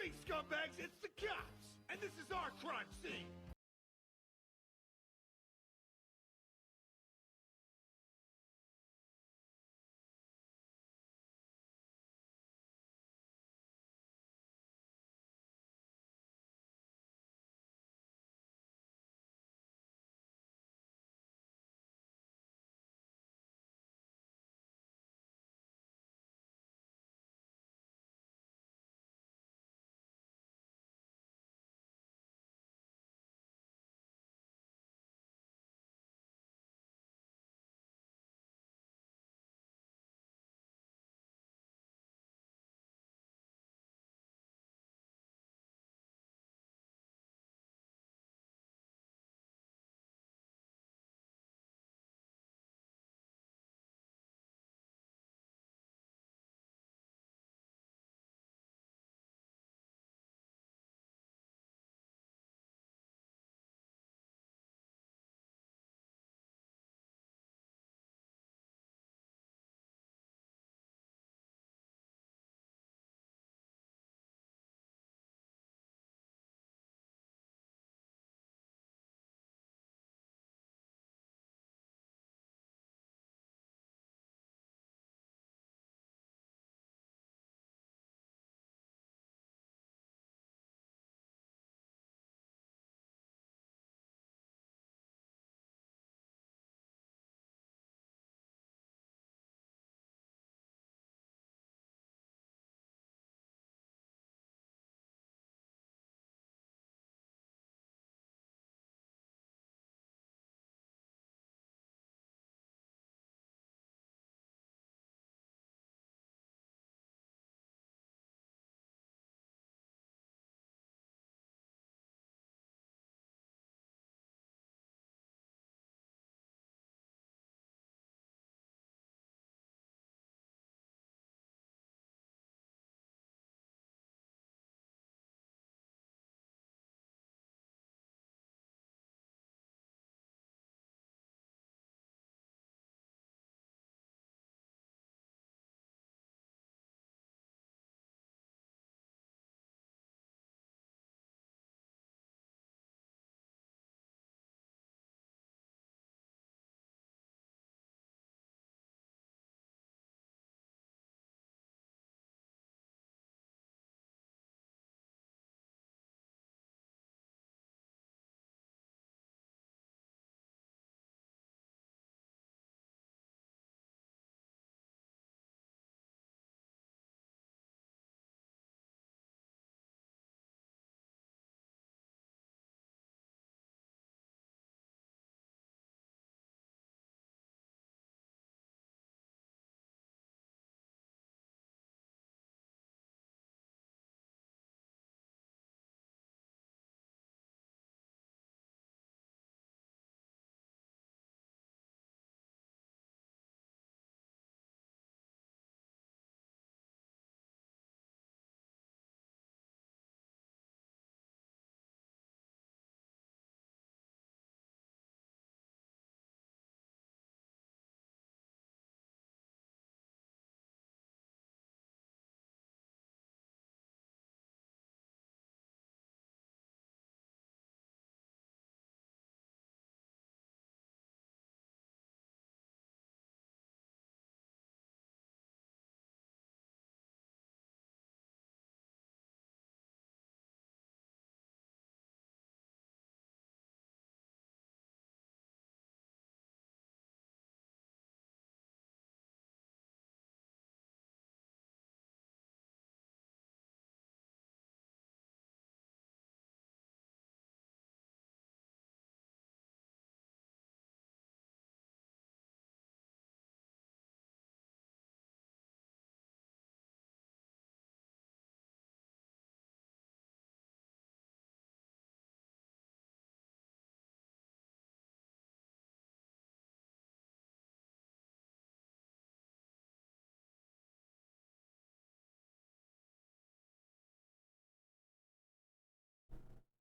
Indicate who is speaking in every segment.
Speaker 1: Howdy, scumbags, it's the cops! And this is our crime scene!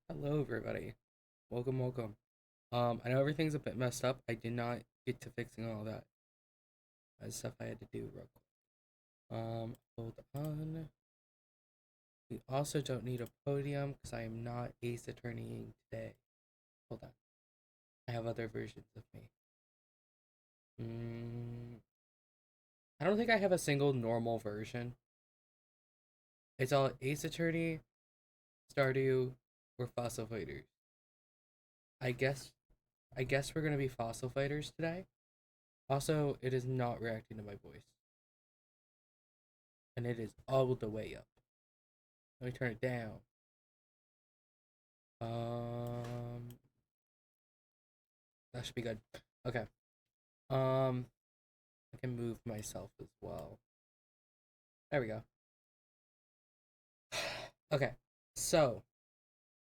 Speaker 2: Hello, everybody. Welcome. I know everything's a bit messed up. I did not get to fixing all that stuff I had to do real quick. Hold on. We also don't need a podium because I am not ace attorneying today. Hold on. I have other versions of me. I don't think I have a single normal version. It's all Ace Attorney, Stardew, or Fossil Fighters. I guess we're gonna be Fossil Fighters today. Also, it is not reacting to my voice. And it is all the way up. Let me turn it down. That should be good. Okay. I can move myself as well. There we go. Okay. So,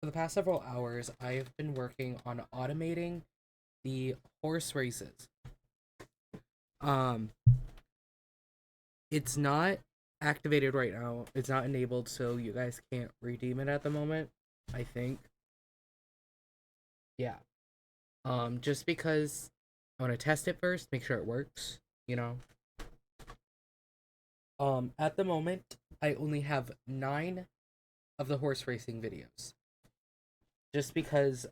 Speaker 2: for the past several hours, I have been working on automating the horse races. It's not activated right now. It's not enabled, so you guys can't redeem it at the moment, I think. Yeah. Just because I want to test it first, make sure it works, you know. At the moment, I only have 9 of the horse racing videos. Just because,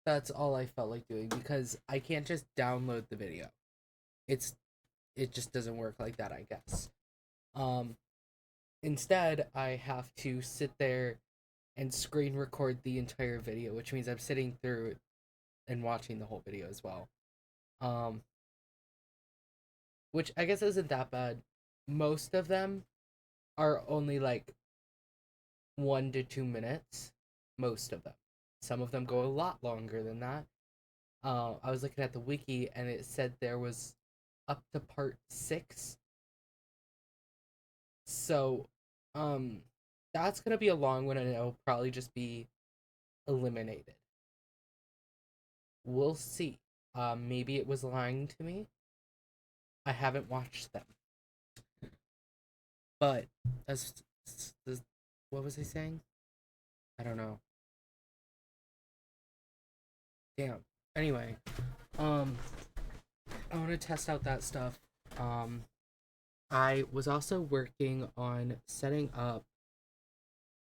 Speaker 2: that's all I felt like doing, because I can't just download the video. It just doesn't work like that, I guess. Instead, I have to sit there and screen record the entire video, which means I'm sitting through it and watching the whole video as well. Which I guess isn't that bad. Most of them are only like 1 to 2 minutes. Most of them. Some of them go a lot longer than that. I was looking at the wiki and it said there was up to part 6. So, that's gonna be a long one and it'll probably just be eliminated. We'll see. Maybe it was lying to me. I haven't watched them. But, what was I saying? I don't know. Damn. Anyway, I want to test out that stuff. I was also working on setting up.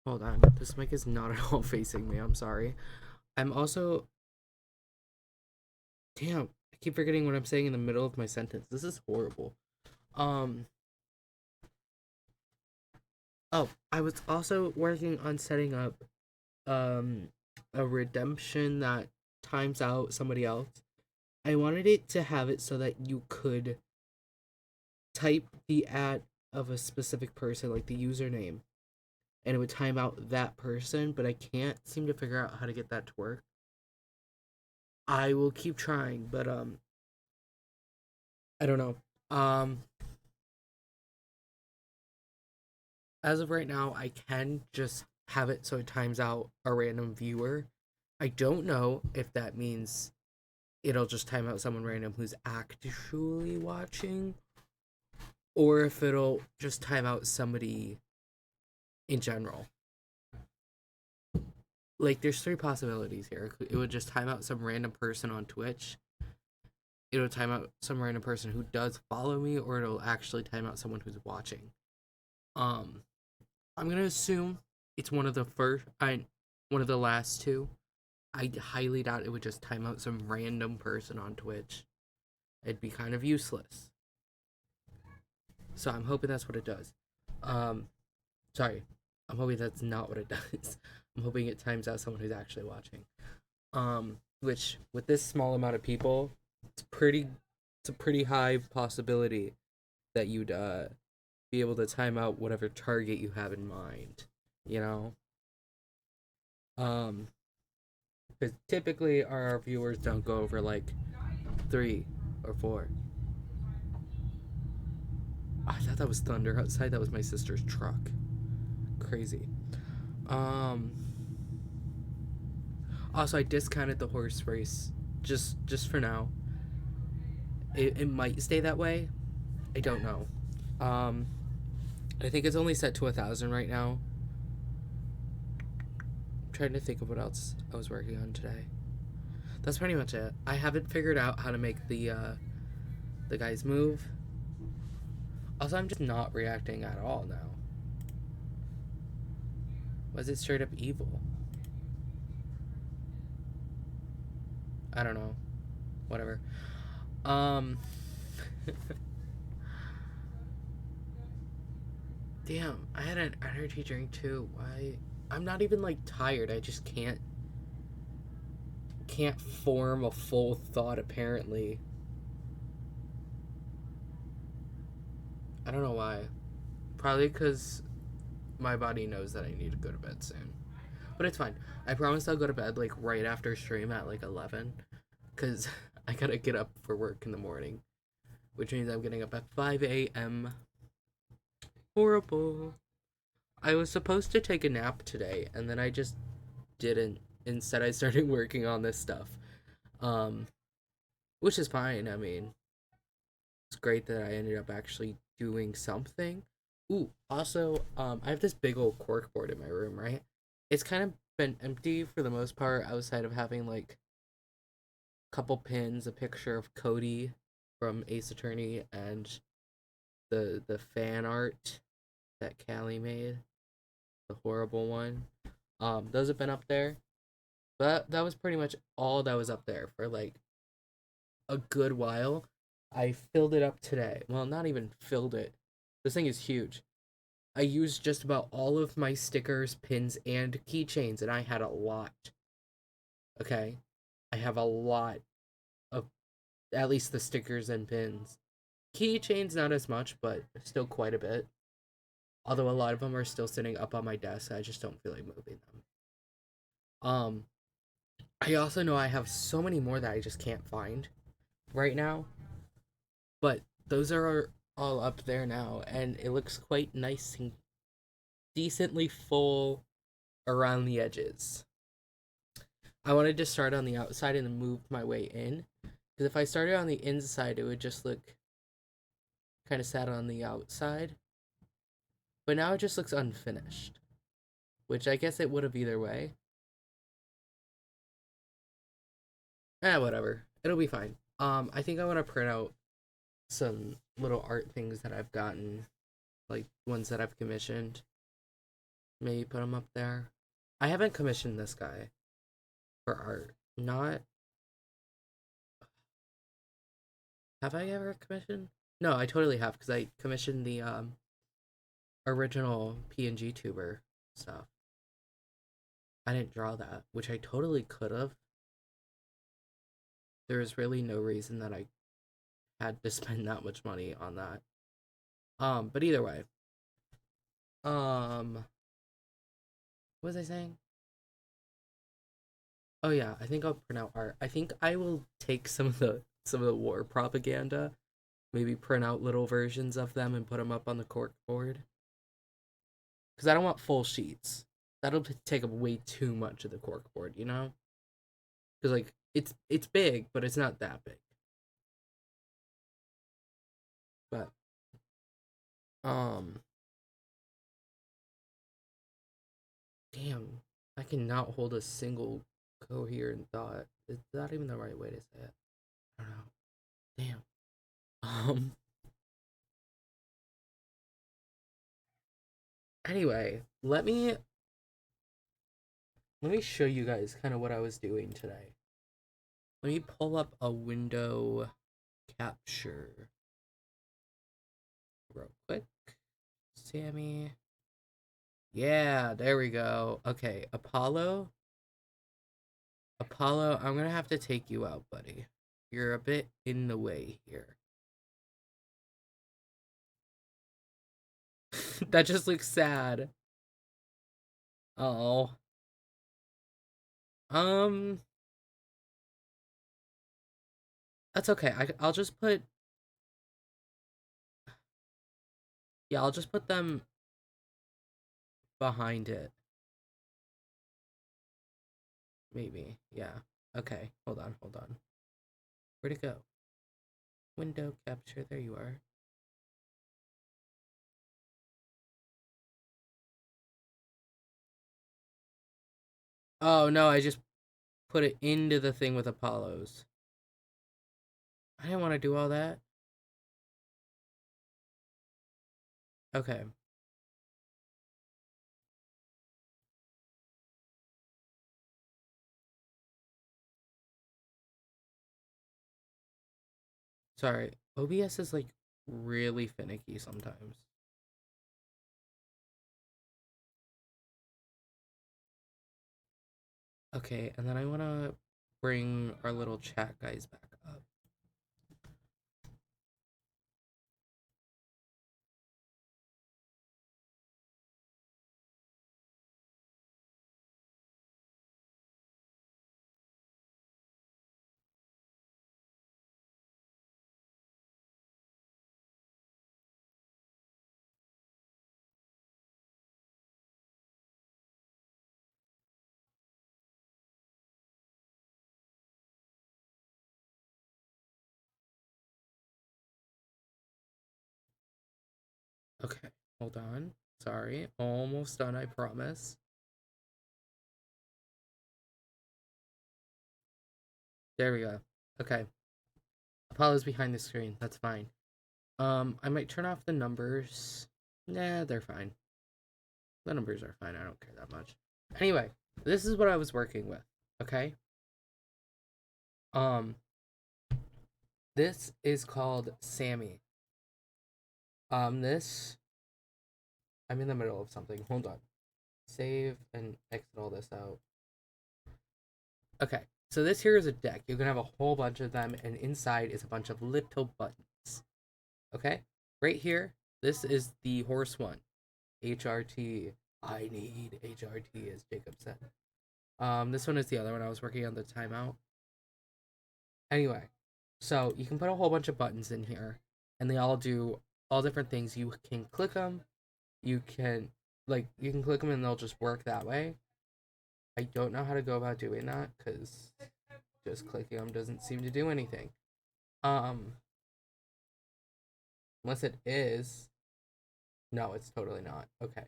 Speaker 2: Hold on, this mic is not at all facing me. I'm sorry. I'm also. Damn, I keep forgetting what I'm saying in the middle of my sentence. This is horrible. Oh, I was also working on setting up a redemption that times out somebody else. I wanted it to have it so that you could type the ad of a specific person, like the username, and it would time out that person, but I can't seem to figure out how to get that to work. I will keep trying, but I don't know. As of right now, I can just have it so it times out a random viewer. I don't know if that means it'll just time out someone random who's actually watching, or if it'll just time out somebody in general. Like, there's 3 possibilities here. It would just time out some random person on Twitch. It'll time out some random person who does follow me, or it'll actually time out someone who's watching. I'm gonna assume it's one of the last 2. I highly doubt it would just time out some random person on Twitch. It'd be kind of useless. So I'm hoping that's what it does. Sorry. I'm hoping that's not what it does. I'm hoping it times out someone who's actually watching. Which, with this small amount of people, it's a pretty high possibility that you'd be able to time out whatever target you have in mind, you know? Because typically our viewers don't go over like 3 or 4. I thought that was thunder outside. That was my sister's truck. Crazy. Also, I discounted the horse race just for now. It might stay that way. I don't know. I think it's only set to 1,000 right now. I'm trying to think of what else I was working on today. That's pretty much it. I haven't figured out how to make the guys move. Also, I'm just not reacting at all now. Was it straight up evil? I don't know. Whatever. Um. Damn, I had an energy drink too. Why? I'm not even like tired. I just can't form a full thought apparently. I don't know why. Probably cuz my body knows that I need to go to bed soon. But it's fine. I promise I'll go to bed like right after stream at like 11 cuz I got to get up for work in the morning, which means I'm getting up at 5 a.m. Horrible. I was supposed to take a nap today and then I just didn't. Instead I started working on this stuff. Um which is fine. I mean, it's great that I ended up actually doing something. Ooh, also, I have this big old cork board in my room, right? It's kind of been empty for the most part, outside of having like a couple pins, a picture of Cody from Ace Attorney, and the fan art that Callie made, the horrible one. Those have been up there. But that was pretty much all that was up there for like a good while. I filled it up today. Well, not even filled it. This thing is huge. I used just about all of my stickers, pins, and keychains, and I had a lot. Okay? I have a lot of at least the stickers and pins. Keychains, not as much, but still quite a bit. Although a lot of them are still sitting up on my desk, I just don't feel like moving them. I also know I have so many more that I just can't find right now. But those are all up there now, and it looks quite nice and decently full around the edges. I wanted to start on the outside and then move my way in, because if I started on the inside, it would just look kind of sad on the outside. But now it just looks unfinished, which I guess it would have either way. Whatever. It'll be fine. I think I want to print out some little art things that I've gotten, like ones that I've commissioned. Maybe put them up there. I haven't commissioned this guy for art. Not. Have I ever commissioned? No, I totally have because I commissioned the original PNG tuber stuff. I didn't draw that, which I totally could have. There was really no reason that I had to spend that much money on that. But either way. What was I saying? Oh yeah, I think I'll print out art. I think I will take some of the war propaganda, maybe print out little versions of them and put them up on the cork board. Because I don't want full sheets. That'll take up way too much of the cork board, you know? Because like it's big, but it's not that big. But um, damn, I cannot hold a single coherent thought. Is that even the right way to say it? I don't know. Damn. Um. Anyway, let me show you guys kind of what I was doing today. Let me pull up a window capture real quick. Sammy. Yeah, there we go. Okay, Apollo. Apollo, I'm gonna have to take you out, buddy. You're a bit in the way here. That just looks sad. Oh. Um, that's okay. I'll just put, yeah, I'll just put them behind it. Maybe. Yeah. Okay. Hold on, hold on. Where'd it go? Window capture. There you are. Oh no, I just put it into the thing with Apollos. I didn't want to do all that. Okay. Sorry, OBS is like really finicky sometimes. Okay, and then I want to bring our little chat guys back up. Okay, hold on. Sorry, almost done, I promise. There we go. Okay. Apollo's behind the screen. That's fine. I might turn off the numbers. Nah, they're fine. The numbers are fine. I don't care that much. Anyway, this is what I was working with. Okay. Um, this is called Sammy. This. I'm in the middle of something. Hold on. Save and exit all this out. Okay. So this here is a deck. You can have a whole bunch of them, and inside is a bunch of little buttons. Okay? Right here, this is the horse one. HRT. I need HRT, as Jacob said. This one is the other one I was working on the timeout. Anyway, so you can put a whole bunch of buttons in here, and they all do all different things. You can click them. You can click them, and they'll just work that way. I don't know how to go about doing that because just clicking them doesn't seem to do anything. Unless it is. No, it's totally not. Okay.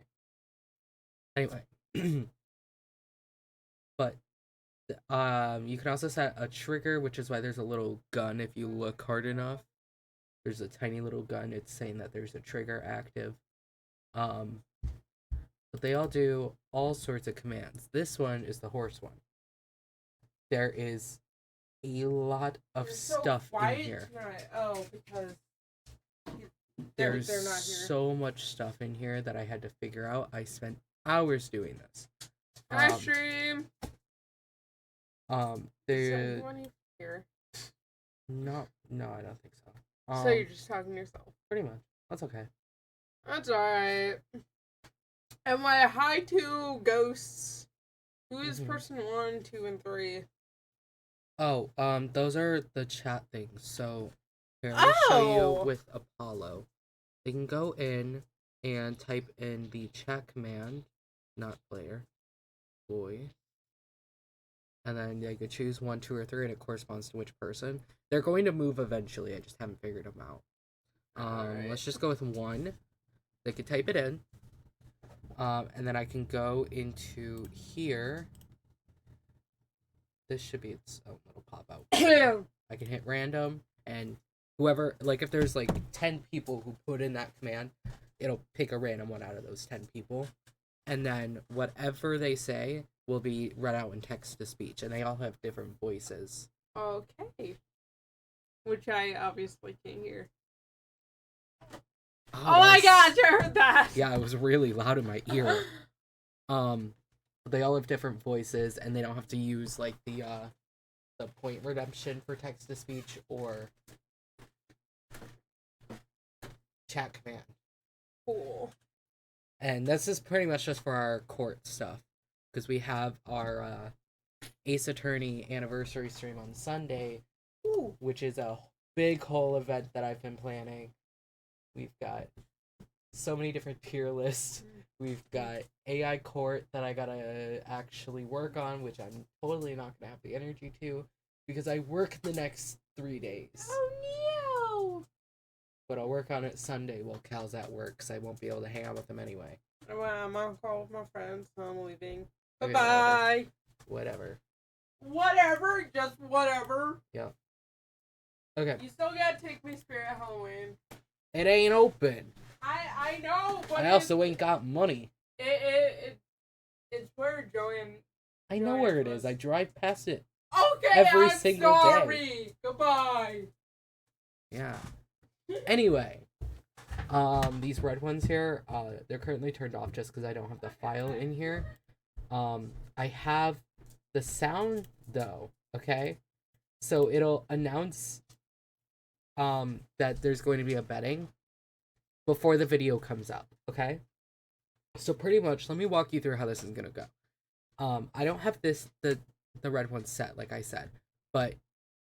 Speaker 2: Anyway, but you can also set a trigger, which is why there's a little gun if you look hard enough. There's a tiny little gun. It's saying that there's a trigger active. But they all do all sorts of commands. This one is the horse one. There is a lot of stuff in here.
Speaker 3: Oh, because
Speaker 2: there's
Speaker 3: they're not here.
Speaker 2: So much stuff in here that I had to figure out. I spent hours doing this.
Speaker 3: Hi, stream.
Speaker 2: There's
Speaker 3: anyone here?
Speaker 2: No, I don't think so.
Speaker 3: So you're just talking to yourself.
Speaker 2: Pretty much. That's okay.
Speaker 3: That's alright. And my hi to ghosts. Who is person 1, 2, and 3?
Speaker 2: Oh, those are the chat things. So here, I'll show you with Apollo. They can go in and type in the chat command, not player, boy. And then they could choose 1, 2, or 3, and it corresponds to which person. They're going to move eventually. I just haven't figured them out.
Speaker 3: Right.
Speaker 2: Let's just go with 1. They could type it in. And then I can go into here. This should be its own little pop out. I can hit random, and whoever, like, if there's like 10 people who put in that command, it'll pick a random one out of those 10 people. And then whatever they say will be read out in text to speech, and they all have different voices.
Speaker 3: Okay. Which I obviously can't hear.
Speaker 2: Oh
Speaker 3: my gosh, I heard that!
Speaker 2: Yeah, it was really loud in my ear. They all have different voices, and they don't have to use like the point redemption for text to speech or chat command.
Speaker 3: Cool.
Speaker 2: And this is pretty much just for our court stuff, because we have our Ace Attorney anniversary stream on Sunday, which is a big whole event that I've been planning. We've got so many different tier lists. We've got AI court that I gotta actually work on, which I'm totally not gonna have the energy to, because I work the next 3 days.
Speaker 3: Oh no!
Speaker 2: But I'll work on it Sunday while Cal's at work, because I won't be able to hang out with him anyway.
Speaker 3: Well, I'm on call with my friends, so I'm leaving.
Speaker 2: Okay,
Speaker 3: Bye-bye!
Speaker 2: Whatever.
Speaker 3: Whatever, just whatever.
Speaker 2: Yeah. Okay.
Speaker 3: You still gotta take me Spirit Halloween.
Speaker 2: It ain't open.
Speaker 3: I know, but
Speaker 2: I also ain't got money.
Speaker 3: It's where Joanne.
Speaker 2: I know where it is. I drive past it
Speaker 3: Okay,
Speaker 2: every
Speaker 3: I'm
Speaker 2: single
Speaker 3: sorry.
Speaker 2: day.
Speaker 3: Goodbye.
Speaker 2: Yeah. Anyway, these red ones here, they're currently turned off just because I don't have the file in here. I have the sound though, okay? So it'll announce that there's going to be a betting before the video comes out, okay? So pretty much, let me walk you through how this is gonna go. I don't have the red one set, like I said, but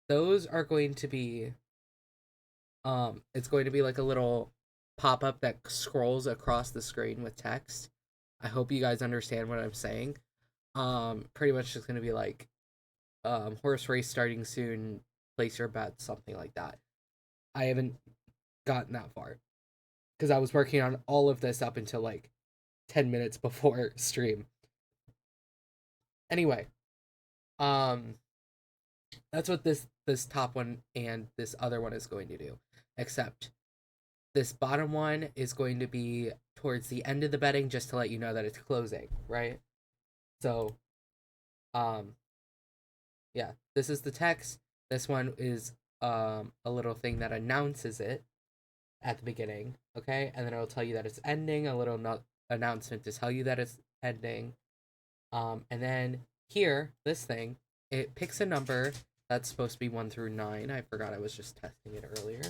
Speaker 2: those are going to be it's going to be like a little pop-up that scrolls across the screen with text. I hope you guys understand what I'm saying. Pretty much just gonna be like horse race starting soon, place your bets, something like that. I haven't gotten that far because I was working on all of this up until like 10 minutes before stream. Anyway, um that's what this top one and this other one is going to do. Except this bottom one is going to be towards the end of the betting just to let you know that it's closing, right? So yeah, this is the text. This one is a little thing that announces it at the beginning, okay? And then it'll tell you that it's ending, a little announcement to tell you that it's ending. And then here, this thing, it picks a number that's supposed to be 1 through 9. I forgot I was just testing it earlier.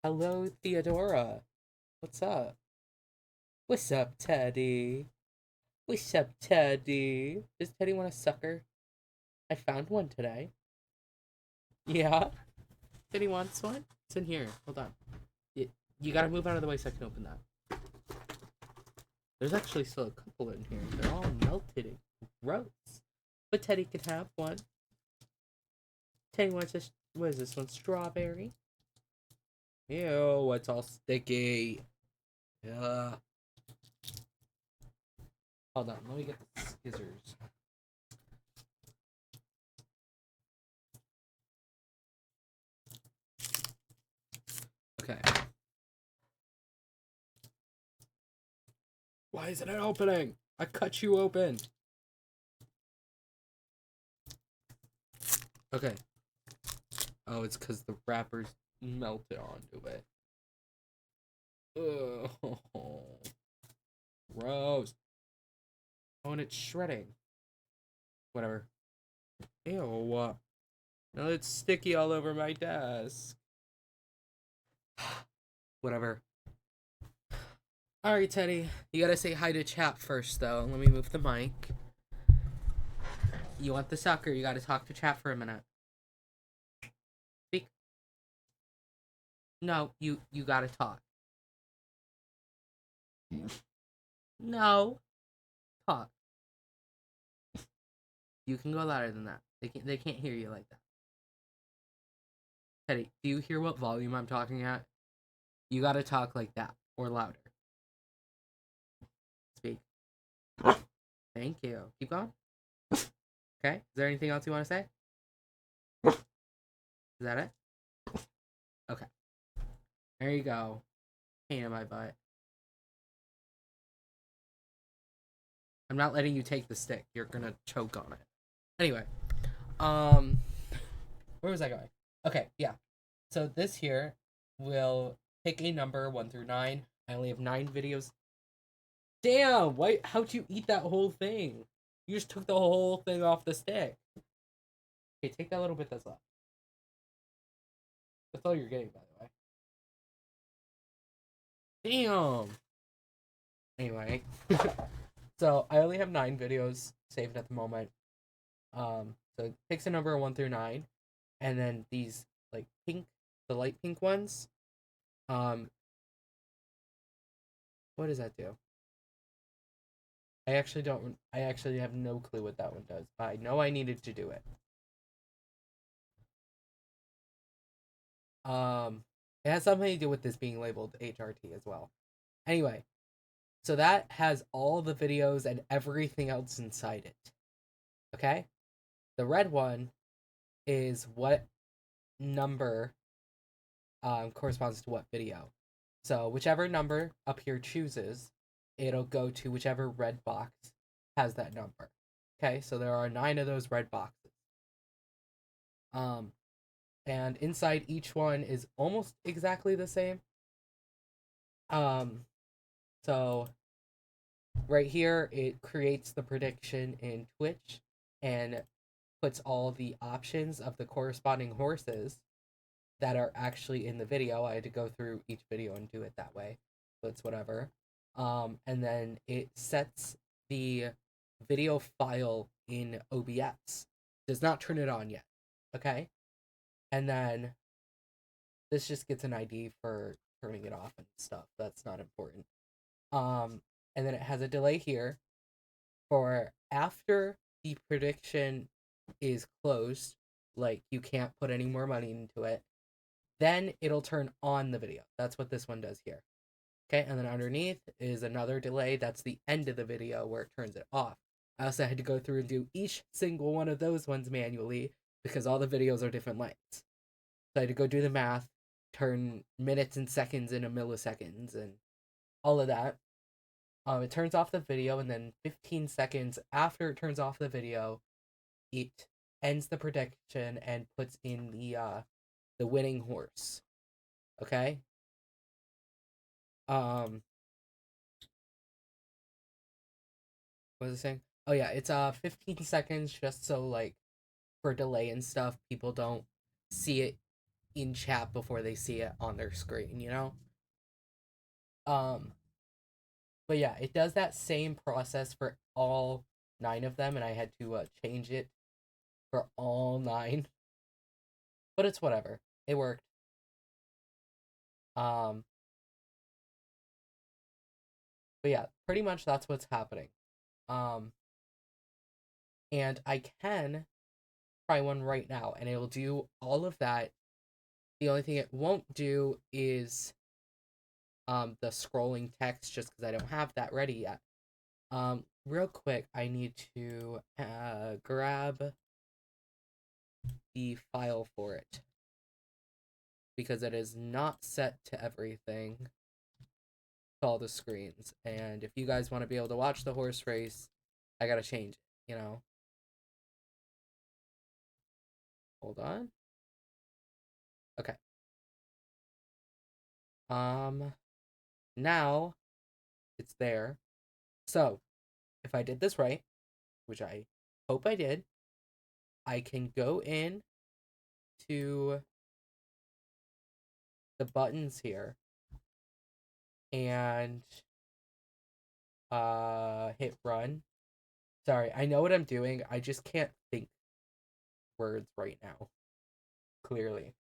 Speaker 2: Hello, Theodora. What's up? What's up, Teddy? What's up, Teddy? Does Teddy want a sucker? I found one today. Yeah? Teddy wants one? It's in here. Hold on. You gotta move out of the way so I can open that. There's actually still a couple in here. They're all melted and gross. But Teddy can have one. Teddy wants this. What is this one? Strawberry? Ew, it's all sticky. Yeah. Hold on, let me get the scissors. Okay. Why isn't it opening? I cut you open. Okay. Oh, it's because the wrappers melted onto it. Oh, gross. Oh, and it's shredding. Whatever. Ew. Now it's sticky all over my desk. Whatever. Alright, Teddy. You gotta say hi to chat first, though. Let me move the mic. You want the sucker, you gotta talk to chat for a minute. Speak. No, you gotta talk. No. Talk. You can go louder than that. They can't hear you like that. Teddy, do you hear what volume I'm talking at? You gotta talk like that, or louder. Speak. Thank you. Keep going. Okay. Is there anything else you want to say? Is that it? Okay. There you go. Pain in my butt. I'm not letting you take the stick. You're gonna choke on it. Anyway. Where was I going? Okay, yeah. So this here will pick a number 1 through 9. I only have 9 videos. Damn! Why? How'd you eat that whole thing? You just took the whole thing off the stick. Okay, take that little bit that's left. That's all you're getting, by the way. Damn! Anyway. So, I only have 9 videos saved at the moment. So it picks a number 1 through 9. And then these, like, pink, the light pink ones. What does that do? I actually have no clue what that one does. I know I needed to do it. It has something to do with this being labeled HRT as well. Anyway, so that has all the videos and everything else inside it. Okay? The red one is what number corresponds to what video. So whichever number up here chooses, it'll go to whichever red box has that number. Okay, so there are 9 of those red boxes. and inside each one is almost exactly the same. So right here, it creates the prediction in Twitch and puts all the options of the corresponding horses that are actually in the video. I had to go through each video and do it that way, so it's whatever. And then it sets the video file in OBS. Does not turn it on yet, okay? And then this just gets an ID for turning it off and stuff. That's not important. And then it has a delay here for after the prediction is closed, like you can't put any more money into it, then it'll turn on the video. That's what this one does here. Okay, and then underneath is another delay. That's the end of the video where it turns it off. I also had to go through and do each single one of those ones manually because all the videos are different lengths. So I had to go do the math, turn minutes and seconds into milliseconds and all of that. It turns off the video, and then 15 seconds after it turns off the video, it ends the prediction and puts in the winning horse. Okay? What was I saying? Oh yeah, it's 15 seconds just so like for delay and stuff, people don't see it in chat before they see it on their screen, you know? But yeah, it does that same process for all 9 of them, and I had to change it for all 9. But it's whatever. It worked. But yeah, pretty much that's what's happening. And I can try one right now, and it'll do all of that. The only thing it won't do is the scrolling text, just because I don't have that ready yet. Real quick, I need to grab the file for it because it is not set to everything, to all the screens. And if you guys want to be able to watch the horse race, I gotta change it, you know? Hold on. Okay. Now it's there. So, if I did this right, which I hope I did, I can go in to the buttons here and hit run. Sorry, I know what I'm doing. I just can't think words right now, clearly.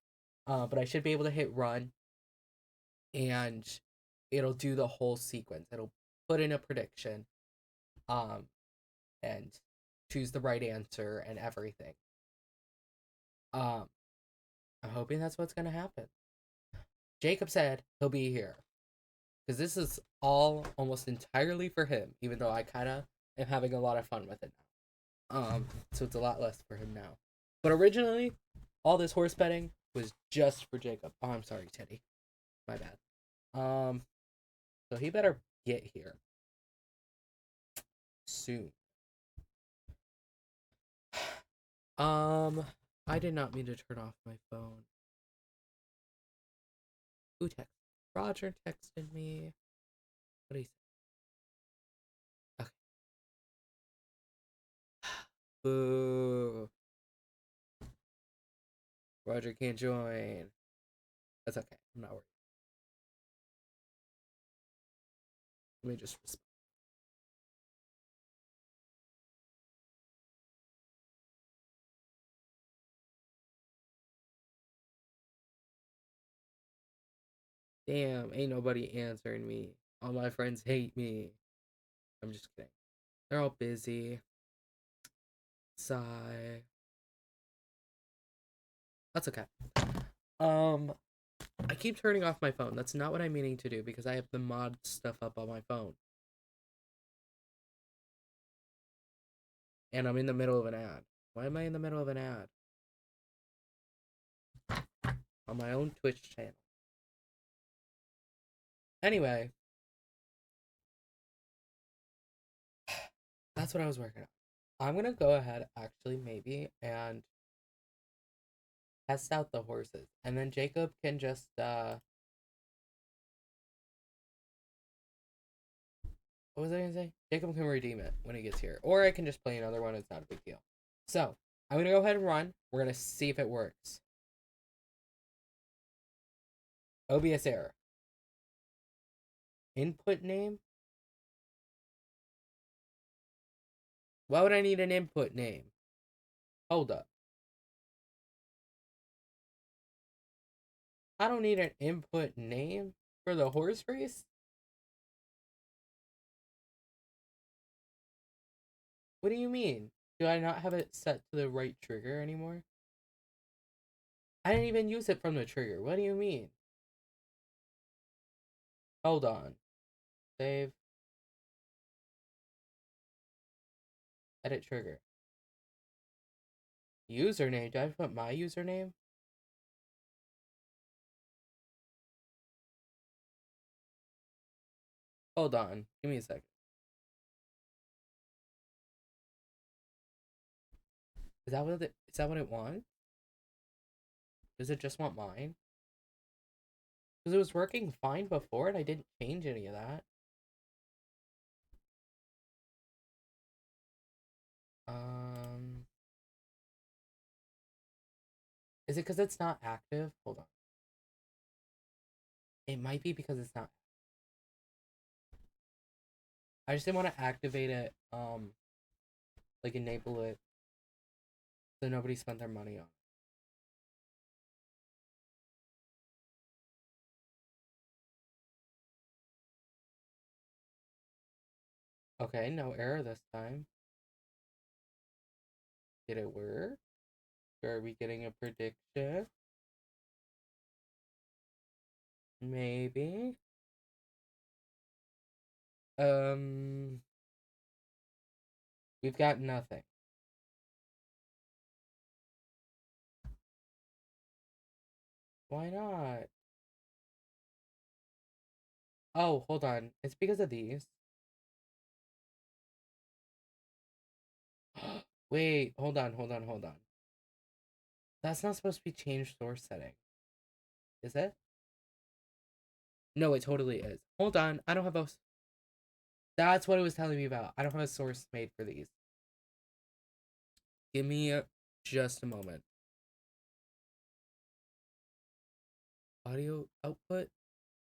Speaker 2: But I should be able to hit run and it'll do the whole sequence. It'll put in a prediction and choose the right answer and everything. I'm hoping that's what's gonna happen. Jacob said he'll be here because this is all almost entirely for him, even though I kind of am having a lot of fun with it now. So it's a lot less for him now. But originally, all this horse betting was just for Jacob. Oh, I'm sorry, Teddy. My bad. So he better get here soon. I did not mean to turn off my phone. Who texted? Roger texted me. What did he say? Okay. Boo. Roger can't join. That's okay. I'm not worried. Let me just respond. Damn, ain't nobody answering me. All my friends hate me. I'm just kidding. They're all busy. Sigh. That's okay. I keep turning off my phone. That's not what I'm meaning to do because I have the mod stuff up on my phone. And I'm in the middle of an ad. Why am I in the middle of an ad? On my own Twitch channel. Anyway. That's what I was working on. I'm gonna go ahead, actually, maybe, and test out the horses, and then Jacob can just what was I gonna say? Jacob can redeem it when he gets here, or I can just play another one. It's not a big deal. So I'm gonna go ahead and run. We're gonna see if it works. OBS error. Input name. Why would I need an input name? Hold up. I don't need an input name for the horse race? What do you mean? Do I not have it set to the right trigger anymore? I didn't even use it from the trigger. What do you mean? Hold on. Save. Edit trigger. Username. Do I have to put my username? Hold on. Give me a second. Is that what it wants? Does it just want mine? Because it was working fine before and I didn't change any of that. Is it because it's not active? Hold on. It might be because it's not. I just didn't want to activate it, like enable it so nobody spent their money on it. Okay, no error this time. Did it work? Are we getting a prediction? Maybe. We've got nothing. Why not? Oh, hold on. It's because of these. Wait, hold on. That's not supposed to be change source setting. Is it? No, it totally is. Hold on. I don't have a... That's what it was telling me about. I don't have a source made for these. Give me just a moment. Audio output?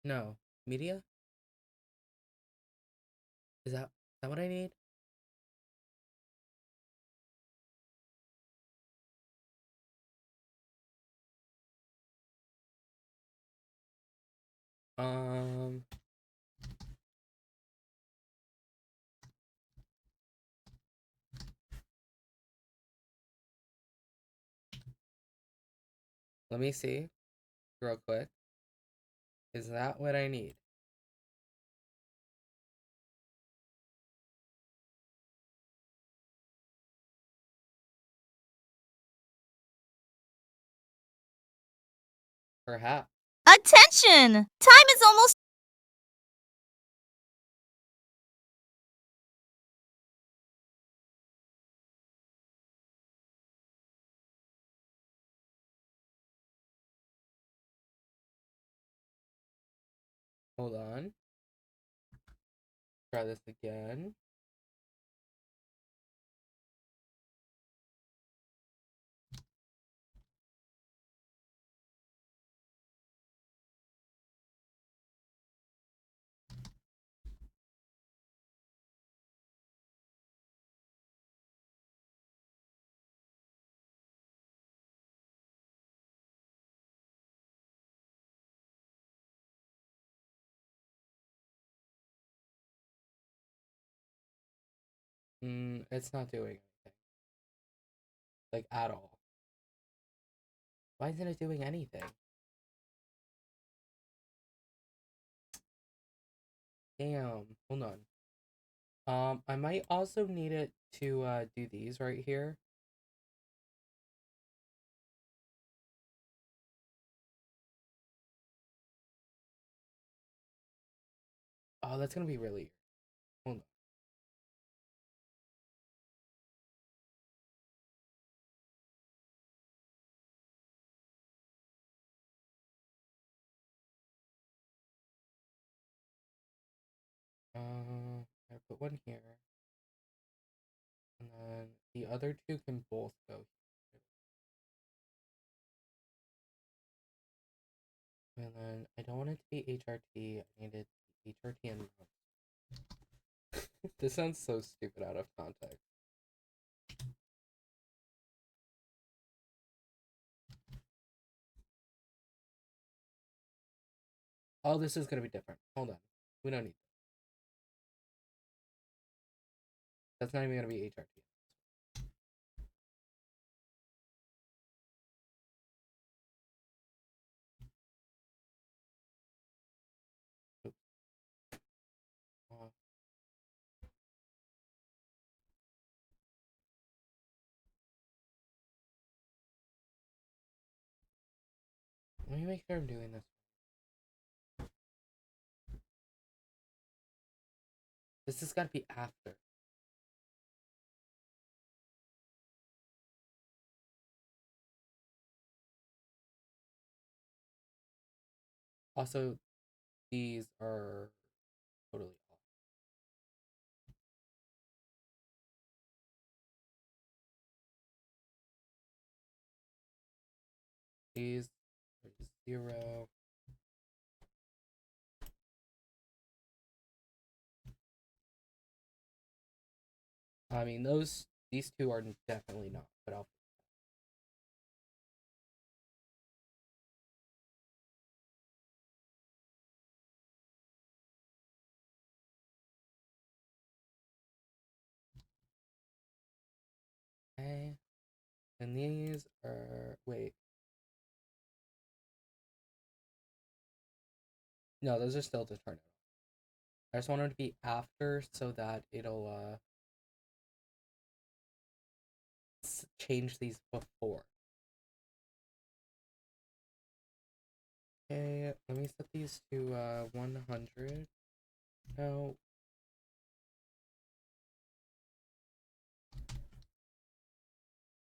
Speaker 2: No. Media? Is that what I need? Let me see real quick. Is that what I need? Perhaps.
Speaker 4: Attention! Time is almost...
Speaker 2: Hold on. Try this again. It's not doing anything. Like, at all. Why isn't it doing anything? Damn. Hold on. I might also need it to, do these right here. Oh, that's gonna be really... Hold on. I put one here. And then the other two can both go here. And then I don't want it to be HRT. I need it to be HRT and this sounds so stupid out of context. Oh, this is gonna be different. Hold on. We don't need that. That's not even gonna be HRT. Oops. Let me make sure I'm doing this. This has got to be after. Also, these are totally off. These are 0. I mean, these two are definitely not, but I'll. Okay. And these are, wait. No, those are still to turn it on. I just want them to be after so that it'll, change these before. Okay, let me set these to, 100. No.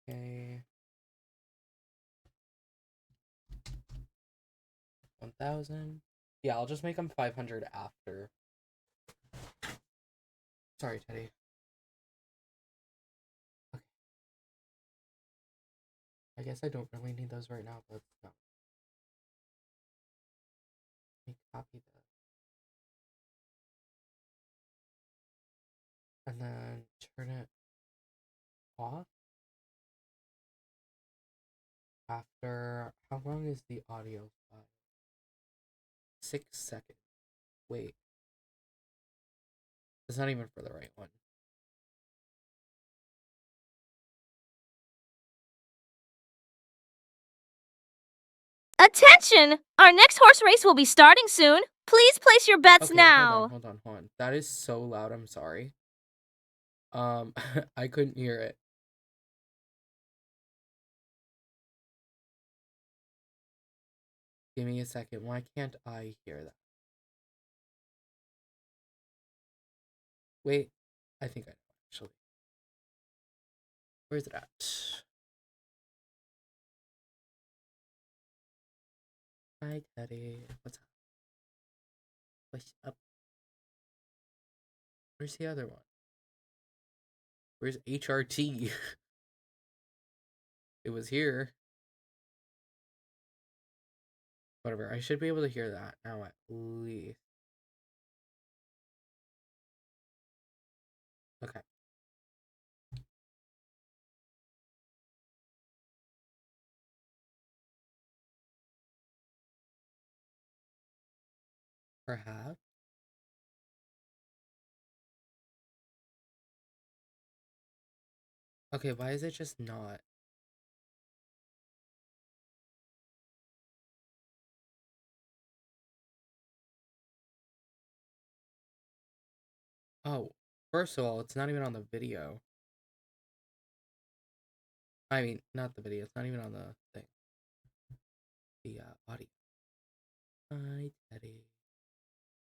Speaker 2: Okay. 1000. Yeah, I'll just make them 500 after. Sorry, Teddy. Okay. I guess I don't really need those right now, but no. Let me copy this. And then turn it off. After, how long is the audio file? 6 seconds. Wait. It's not even for the right one.
Speaker 4: Attention! Our next horse race will be starting soon. Please place your bets
Speaker 2: Okay,
Speaker 4: now.
Speaker 2: hold on. That is so loud, I'm sorry. I couldn't hear it. Give me a second. Why can't I hear that? Wait, I think I know, actually. Where's it at? Hi, Teddy. What's up? What's up? Where's the other one? Where's HRT? It was here. Whatever, I should be able to hear that now at least. Okay. Perhaps. Okay, why is it just not? Oh, first of all, it's not even on the video. I mean, not the video. It's not even on the thing. The audio. Hi, Teddy.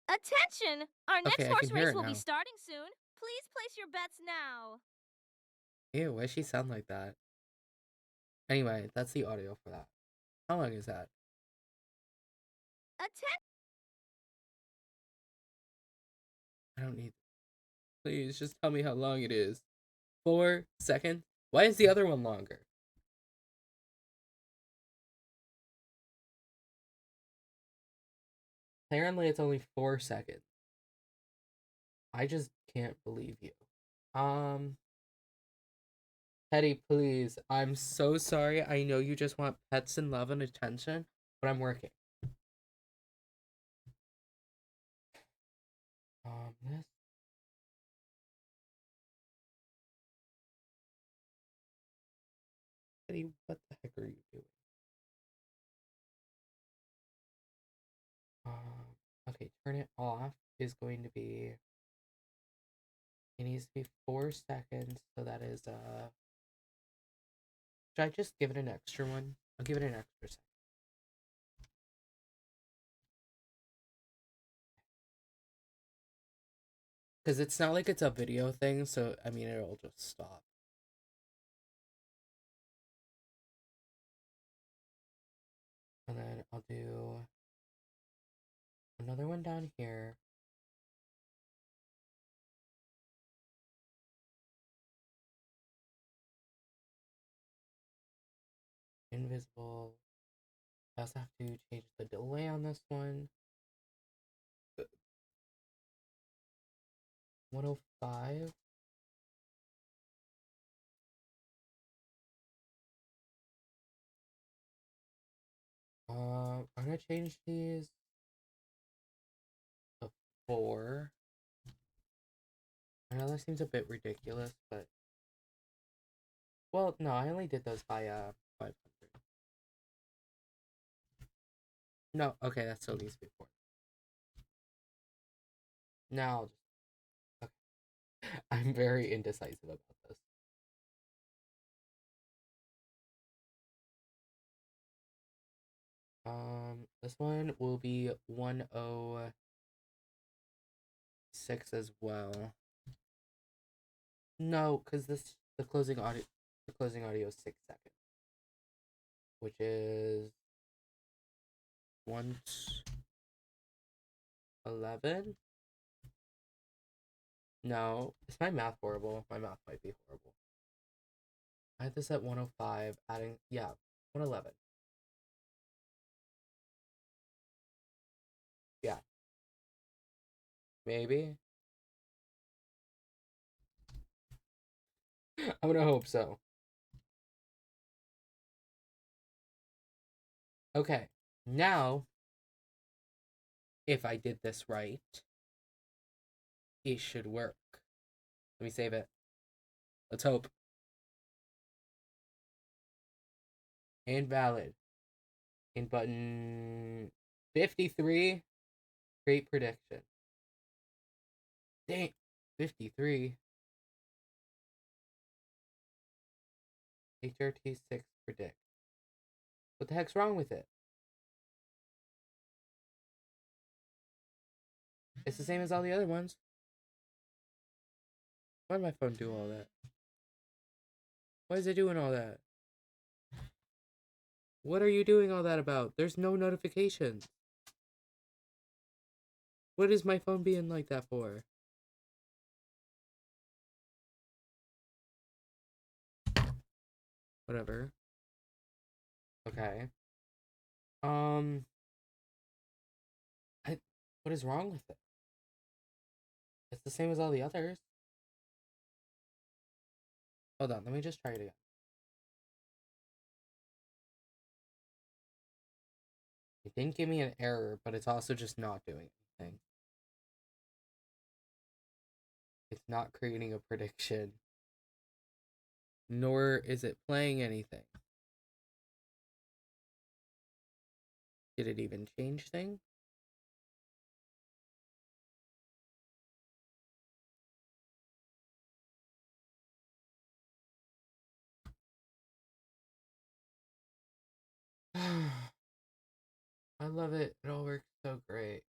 Speaker 4: Attention! Our next
Speaker 2: Okay, I
Speaker 4: horse
Speaker 2: can hear
Speaker 4: race
Speaker 2: it
Speaker 4: will be
Speaker 2: now.
Speaker 4: starting soon. Please place your bets now.
Speaker 2: Ew, why does she sound like that? Anyway, that's the audio for that. How long is that?
Speaker 4: Attention!
Speaker 2: I don't need. Please just tell me how long it is. 4 seconds? Why is the other one longer? Apparently it's only 4 seconds. I just can't believe you. Teddy, please. I'm so sorry. I know you just want pets and love and attention, but I'm working. This. Teddy, what the heck are you doing? Okay, turn it off is going to be. It needs to be 4 seconds, so that is should I just give it an extra one? I'll give it an extra second. Because it's not like it's a video thing, so I mean it'll just stop. And then I'll do another one down here. Invisible. I also have to change the delay on this one. 105. I'm gonna change these to 4. I know that seems a bit ridiculous, but well, no, I only did those by 500. No, okay, that still needs to be 4. Now, okay. I'm very indecisive about this. This one will be 106 as well. No, because the closing audio is 6 seconds, which is 111. No, is my math horrible? My math might be horrible. I had this at 105, adding 111. Yeah. Maybe. I'm gonna hope so. Okay, now, if I did this right, it should work. Let me save it. Let's hope. Invalid. In button 53, great prediction. Dang, 53. HRT6 predict. What the heck's wrong with it? It's the same as all the other ones. Why did my phone do all that? Why is it doing all that? What are you doing all that about? There's no notifications. What is my phone being like that for? Whatever. Okay. What is wrong with it? It's the same as all the others. Hold on, let me just try it again. It didn't give me an error, but it's also just not doing anything. It's not creating a prediction. Nor is it playing anything. Did it even change things? I love it. It all works so great.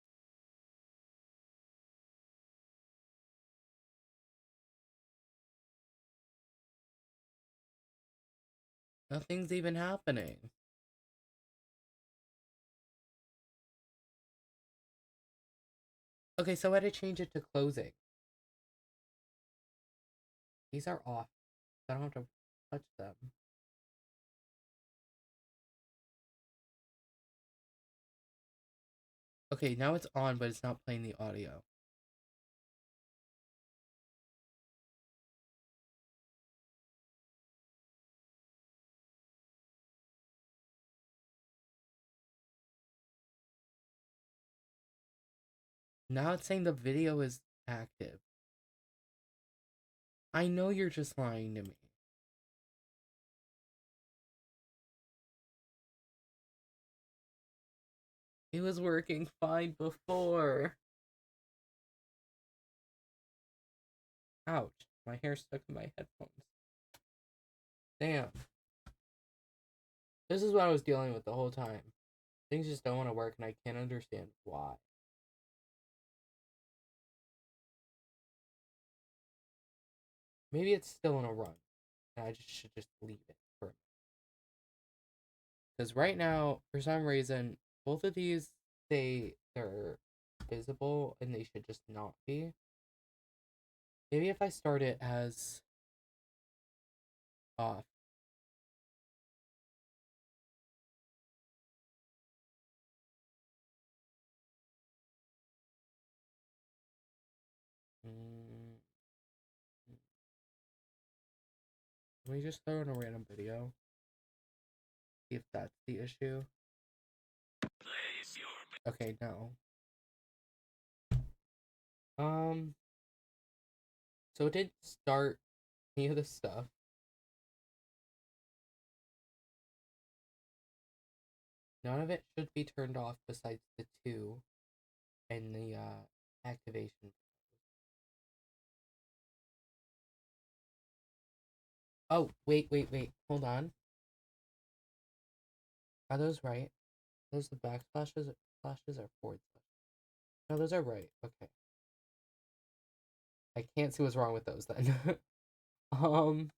Speaker 2: Nothing's even happening. Okay, so I had to change it to closing. These are off. I don't have to touch them. Okay, now it's on, but it's not playing the audio. Now it's saying the video is active. I know you're just lying to me. It was working fine before. Ouch. My hair stuck in my headphones. Damn. This is what I was dealing with the whole time. Things just don't want to work, and I can't understand why. Maybe it's still in a run. And I should just leave it for a minute. Because right now, for some reason, both of these say they're visible, and they should just not be. Maybe if I start it as off. Mm, Let me just throw in a random video. See if that's the issue. Okay, no. So it didn't start any of the stuff. None of it should be turned off besides the two and the activation. Oh, wait. Hold on. Are those right? Those the backslashes slashes or forward slash? No, those are right. Okay. I can't see what's wrong with those then. um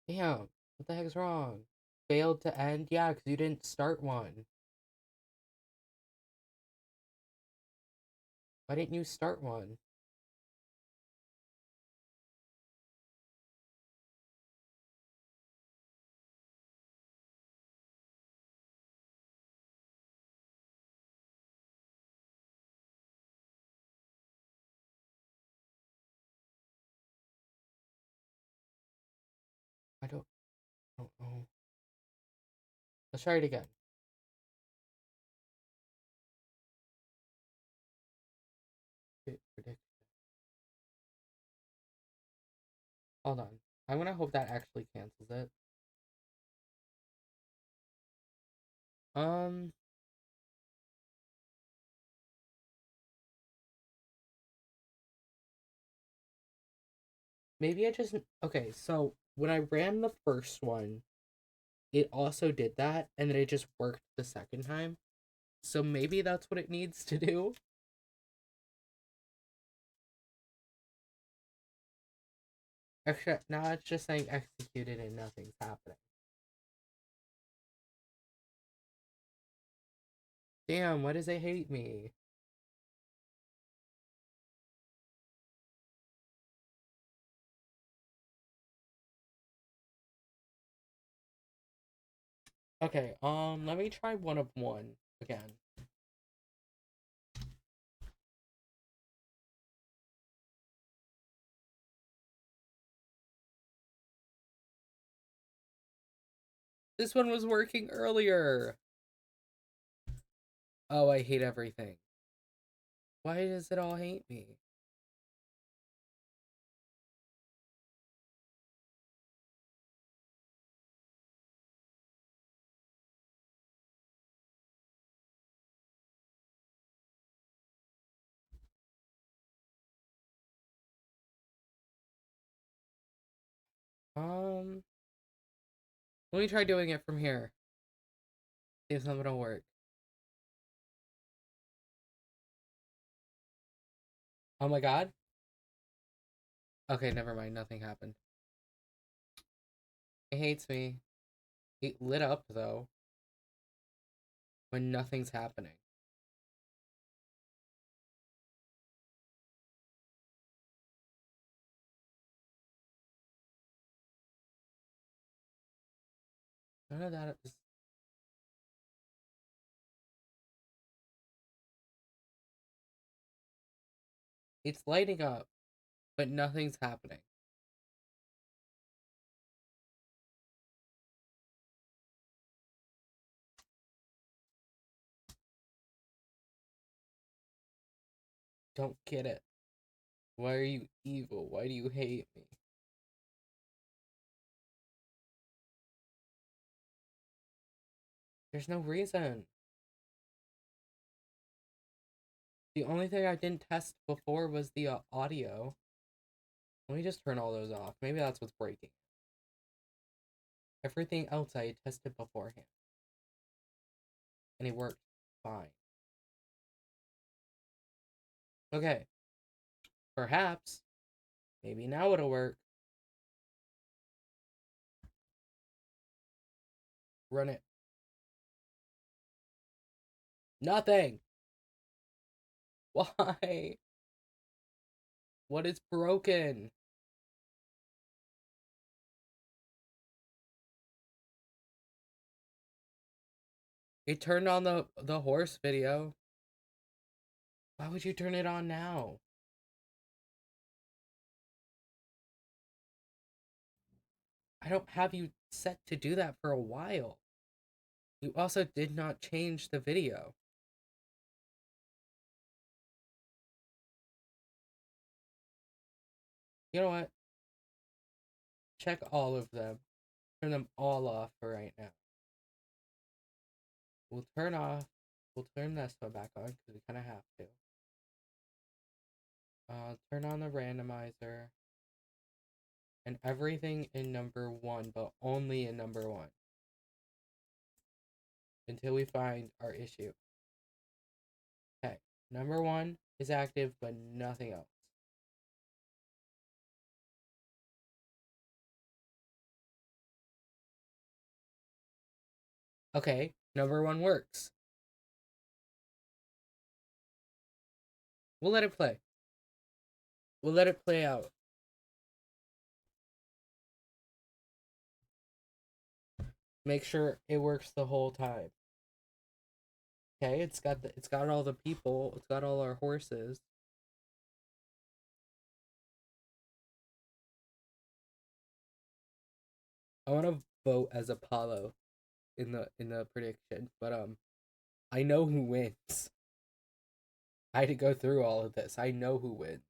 Speaker 2: Damn. What the heck is wrong? Failed to end? Yeah, because you didn't start one. Why didn't you start one? I don't know. Let's try it again. Predict. Hold on. I'm gonna hope that actually cancels it. Um, Maybe I just okay. So when I ran the first one, it also did that, and then it just worked the second time. So maybe that's what it needs to do. Actually, now it's just saying executed and nothing's happening. Damn, why does it hate me? Okay, let me try one of one again. This one was working earlier. Oh, I hate everything. Why does it all hate me? Let me try doing it from here. See if something will work. Oh my god. Okay, never mind. Nothing happened. It hates me. It lit up though. when nothing's happening. None of that is... It's lighting up, but nothing's happening. Don't get it. Why are you evil? Why do you hate me? There's no reason. The only thing I didn't test before was the audio. Let me just turn all those off. Maybe that's what's breaking. Everything else I had tested beforehand. And it worked fine. Okay. Perhaps. Maybe now it'll work. Run it. Nothing! Why? What is broken? It turned on the horse video. Why would you turn it on now? I don't have you set to do that for a while. You also did not change the video. You know what? Check all of them. Turn them all off for right now. We'll turn this one back on because we kind of have to. Turn on the randomizer. And everything in number 1, but only in number 1. Until we find our issue. Okay, number 1 is active, but nothing else. Okay, number 1 works. We'll let it play. We'll let it play out. Make sure it works the whole time. Okay, it's got all the people, it's got all our horses. I want to vote as Apollo in the prediction, but I know who wins. I had to go through all of this. I know who wins.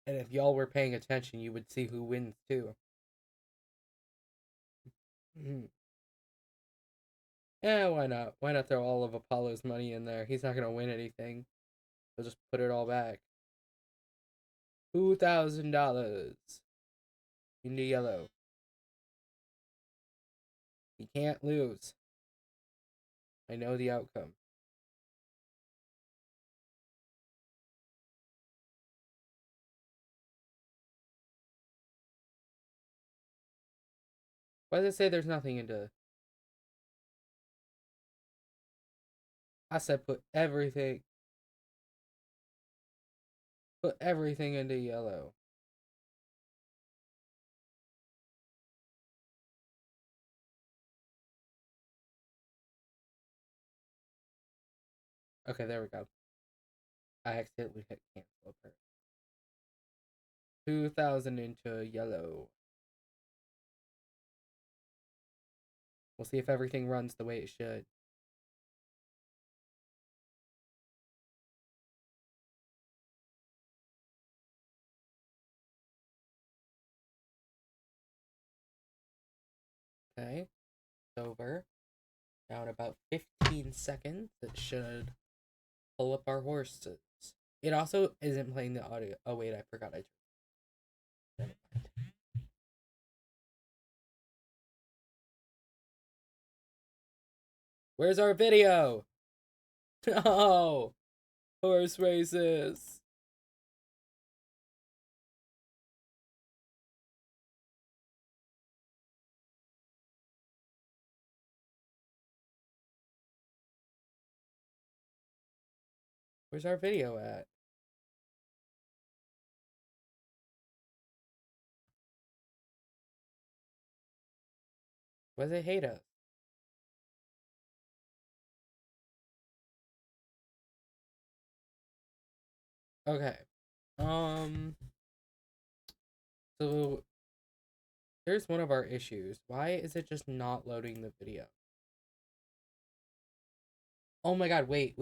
Speaker 2: And if y'all were paying attention, you would see who wins too. Yeah, why not? Why not throw all of Apollo's money in there? He's not gonna win anything. He'll just put it all back. $2,000 into yellow. He can't lose. I know the outcome. Why does it say there's nothing into... I said put everything into yellow. Okay, there we go. I accidentally hit cancel. 2,000 into yellow. We'll see if everything runs the way it should. Okay, it's over. Now in about 15 seconds, it should pull up our horses. It also isn't playing the audio. Oh wait, I forgot I turned it. Where's our video? No! Horse races! Where's our video at? Why does it hate us? Okay. So here's one of our issues. Why is it just not loading the video? Oh my god, wait.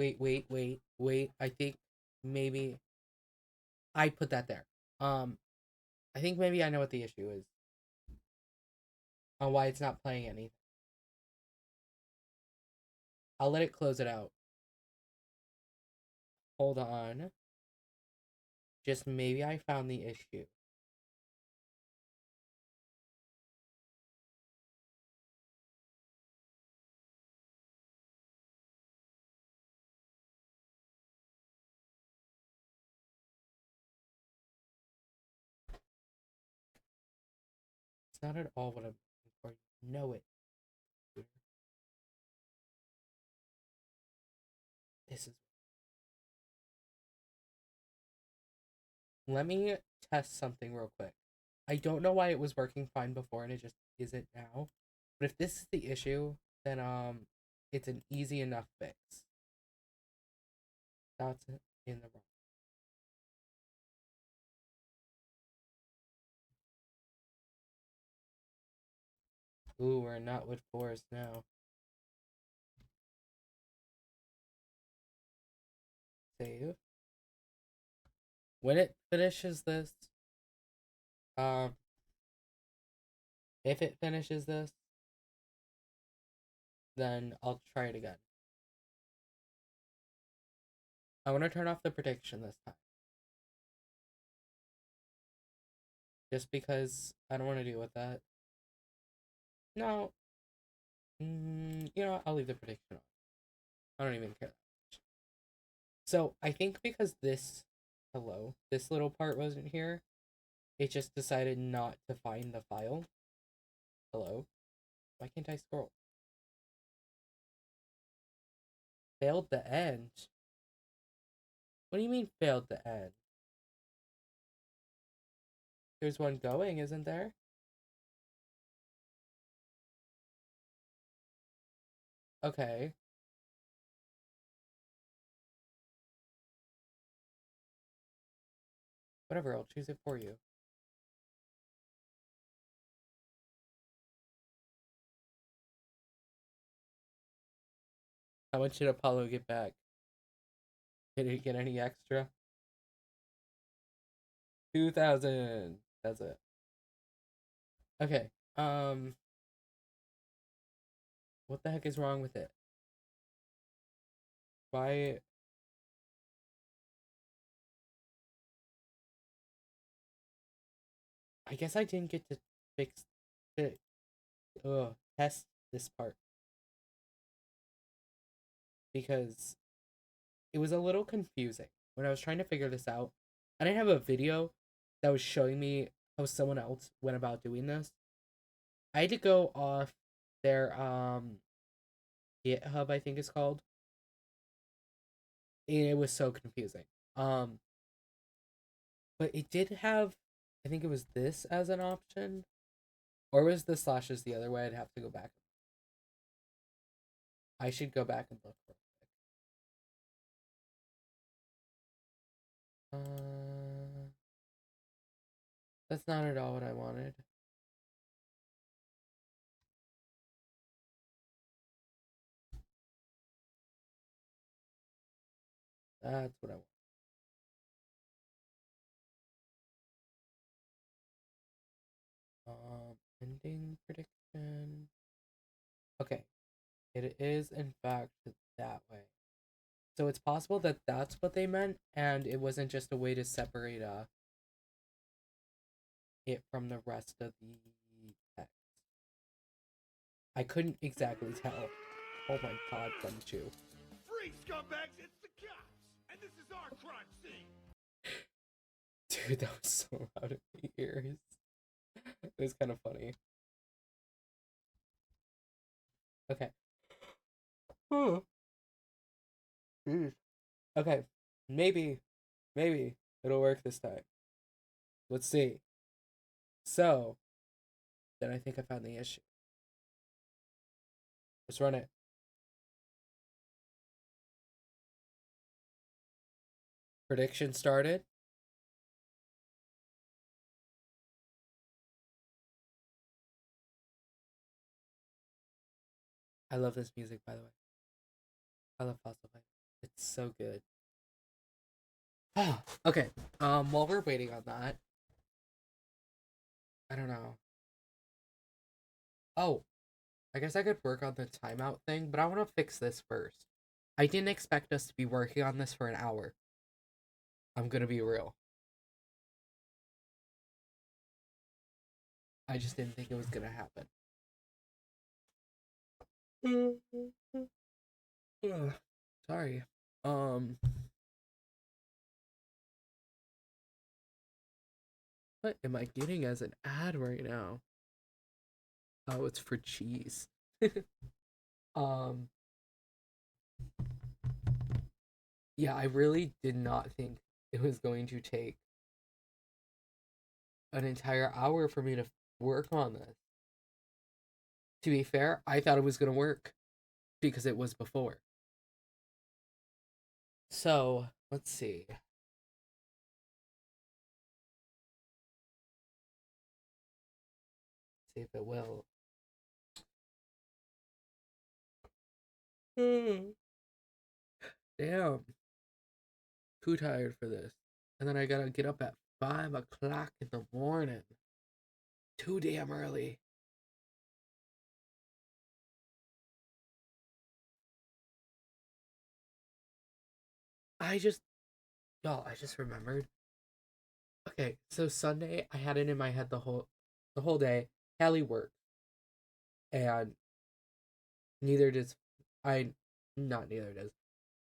Speaker 2: I think maybe I put that there. I think maybe I know what the issue is. On why it's not playing anything. I'll let it close it out. Hold on. Just maybe I found the issue. It's not at all what I'm looking for. You know it. This is. Let me test something real quick. I don't know why it was working fine before and it just isn't now. But if this is the issue, then it's an easy enough fix. That's in the wrong. Ooh, we're in Notwood Forest now. Save. When it finishes this, if it finishes this, then I'll try it again. I want to turn off the prediction this time. Just because I don't want to deal with that. No. You know what? I'll leave the prediction on. I don't even care that much. So, I think because this little part wasn't here, it just decided not to find the file. Hello? Why can't I scroll? Failed the end? What do you mean failed the end? There's one going, isn't there? Okay. Whatever, I'll choose it for you. How much did Apollo get back? Did he get any extra? 2,000. That's it. Okay. What the heck is wrong with it? Why? I guess I didn't get to fix it. Test this part. Because it was a little confusing when I was trying to figure this out. I didn't have a video that was showing me how someone else went about doing this. I had to go off their GitHub, I think it's called. And it was so confusing. But it did have, I think it was this as an option. Or was the slashes the other way? I'd have to go back. I should go back and look real quick. That's not at all what I wanted. That's what I want. Ending prediction. Okay. It is, in fact, that way. So it's possible that that's what they meant, and it wasn't just a way to separate it from the rest of the text. I couldn't exactly tell. Oh my god, don't you.
Speaker 1: Free scumbags, it's the cops! And this is our crime scene!
Speaker 2: Dude, that was so loud in my ears. It was kind of funny. Okay. Okay. Maybe it'll work this time. Let's see. So, then I think I found the issue. Let's run it. Prediction started. I love this music, by the way. I love Fossil Fight. It's so good. Okay. While we're waiting on that, I don't know. Oh, I guess I could work on the timeout thing, but I want to fix this first. I didn't expect us to be working on this for an hour. I'm gonna be real. I just didn't think it was gonna happen. Ugh, sorry. What am I getting as an ad right now? Oh, it's for cheese. Yeah, I really did not think it was going to take an entire hour for me to work on this. To be fair, I thought it was gonna work because it was before. So, let's see. See if it will. Damn. Too tired for this. And then I gotta get up at 5 o'clock in the morning. Too damn early. Y'all, I just remembered. Okay, so Sunday I had it in my head the whole day. Hallie worked. And neither does I not neither does.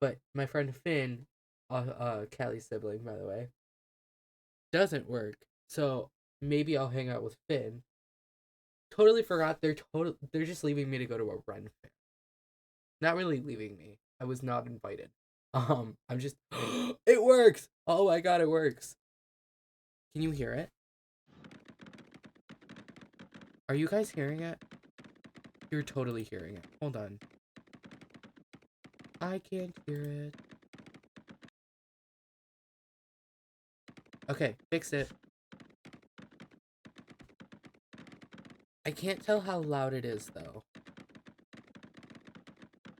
Speaker 2: But my friend Finn, Callie's sibling, by the way, doesn't work. So maybe I'll hang out with Finn. Totally forgot they're just leaving me to go to a Ren fair. Not really leaving me. I was not invited. I'm just it works! Oh my god, it works. Can you hear it? Are you guys hearing it? You're totally hearing it. Hold on. I can't hear it. Okay, fixed it. I can't tell how loud it is, though.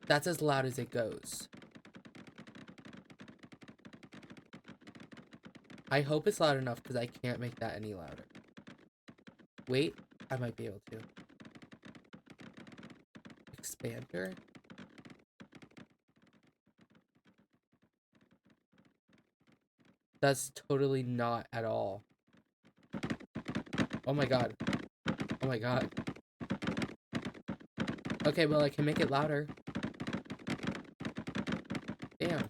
Speaker 2: That's as loud as it goes. I hope it's loud enough because I can't make that any louder. Wait, I might be able to. Expander? That's totally not at all. Oh my god. Oh my god. Okay, well, I can make it louder. Damn.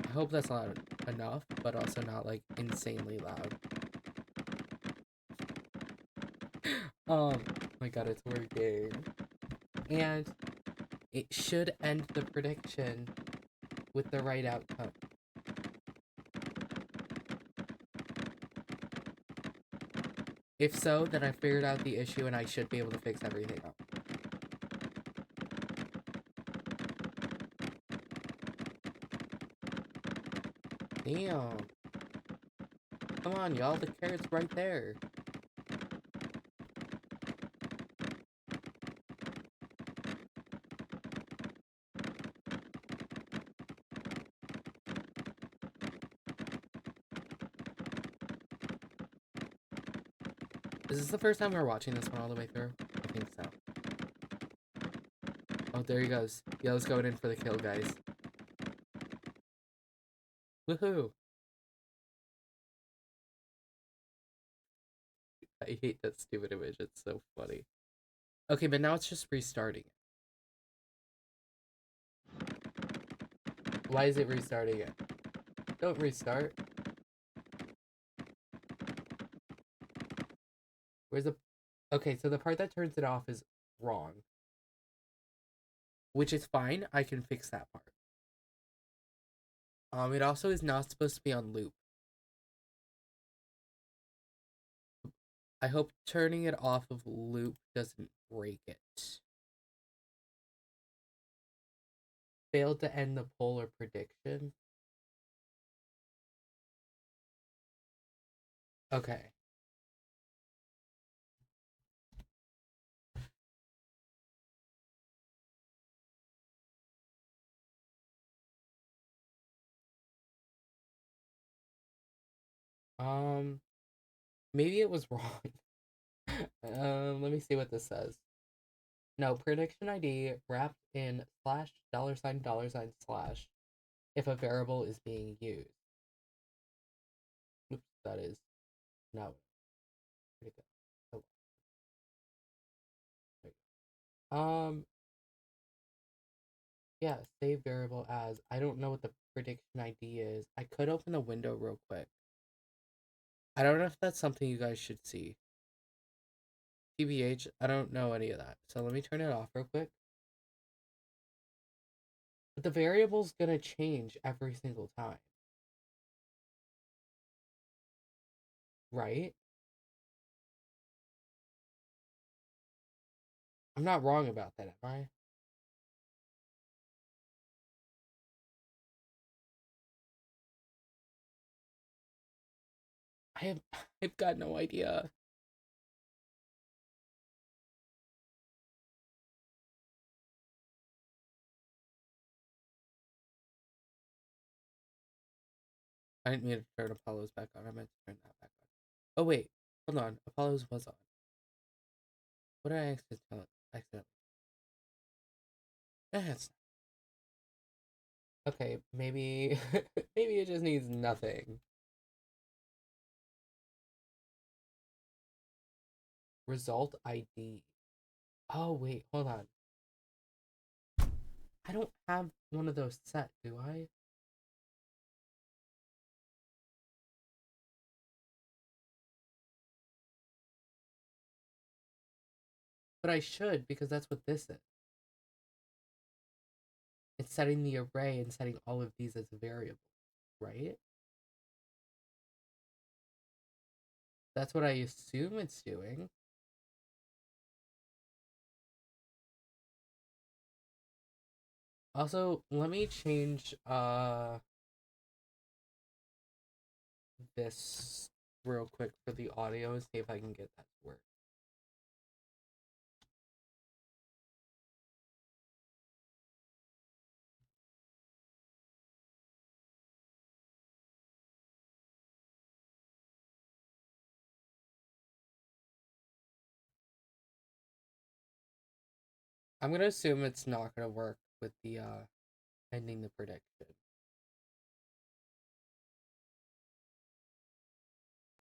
Speaker 2: I hope that's loud enough, but also not, like, insanely loud. Oh my god, it's working. And it should end the prediction with the right outcome. If so, then I figured out the issue and I should be able to fix everything up. Damn. Come on, y'all, the carrot's right there. Is this the first time we're watching this one all the way through? I think so. Oh, there he goes. Yellow's going in for the kill, guys. Woohoo! I hate that stupid image. It's so funny. Okay, but now it's just restarting it. Why is it restarting it? Don't restart. Where's the... Okay, so the part that turns it off is wrong. Which is fine. I can fix that part. It also is not supposed to be on loop. I hope turning it off of loop doesn't break it. Failed to end the poll or prediction. Okay. Maybe it was wrong. Let me see what this says. No, prediction ID wrapped in slash dollar sign slash if a variable is being used. Oops, that is not pretty good. Oh, yeah, save variable as. I don't know what the prediction ID is. I could open the window real quick. I don't know if that's something you guys should see. TBH, I don't know any of that. So let me turn it off real quick. But the variable's gonna change every single time. Right? I'm not wrong about that, am I? I've got no idea. I didn't mean to turn Apollo's back on. I meant to turn that back on. Oh wait, hold on. Apollo's was on. What did I accidentally? It's okay. Maybe maybe it just needs nothing. Result ID. Oh wait, hold on. I don't have one of those set, do I? But I should, because that's what this is. It's setting the array and setting all of these as variables, right? That's what I assume it's doing. Also, let me change this real quick for the audio and see if I can get that to work. I'm gonna assume it's not gonna work with the ending the prediction.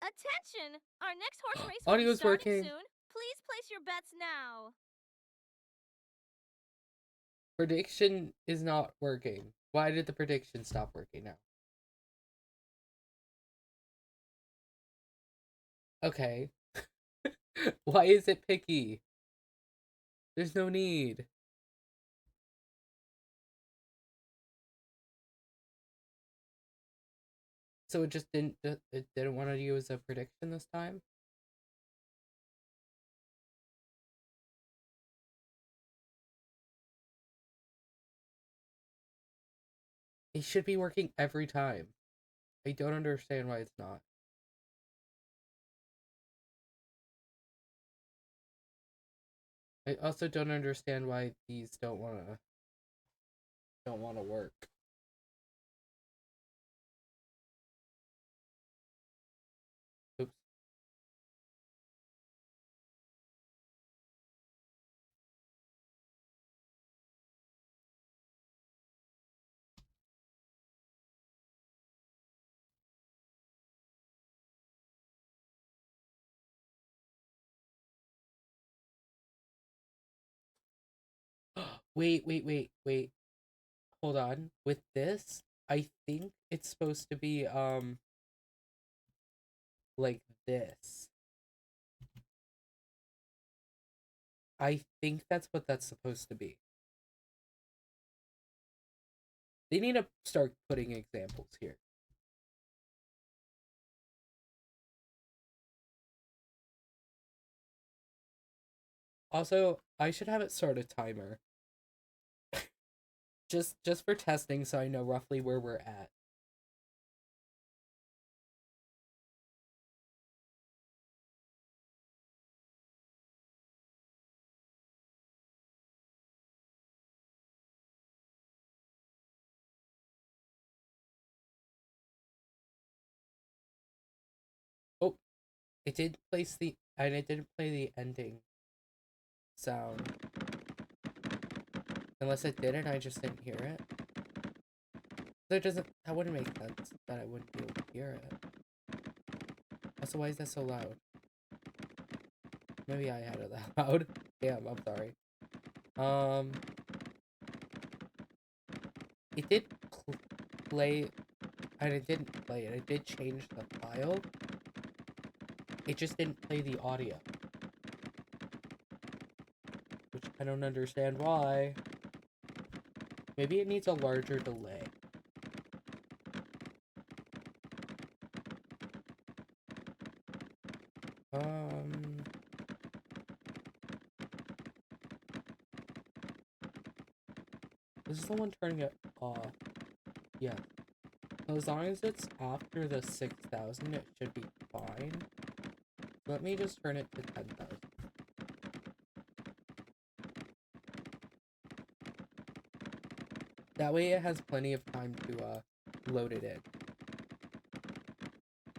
Speaker 4: Attention! Our next horse race will be
Speaker 2: Audio's
Speaker 4: starting
Speaker 2: working.
Speaker 4: soon. Please place your bets now.
Speaker 2: Prediction is not working. Why did the prediction stop working now? Okay. Why is it picky? There's no need. So it just didn't want to use a prediction this time? It should be working every time. I don't understand why it's not. I also don't understand why these don't wanna work. Oops. Wait. Hold on. With this, I think it's supposed to be like this. I think that's what that's supposed to be. They need to start putting examples here. Also, I should have it start a timer. just for testing so I know roughly where we're at. Oh, it did place the and it didn't play the ending sound. Unless it did and I just didn't hear it. That wouldn't make sense that I wouldn't be able to hear it. Also, why is that so loud? Maybe I had it that loud. Damn, I'm sorry. It did play, and it didn't play it. It did change the file. It just didn't play the audio. Which I don't understand why. Maybe it needs a larger delay. This is the one turning it off. Yeah. So as long as it's after the 6,000, it should be fine. Let me just turn it to 10,000. That way it has plenty of time to load it in.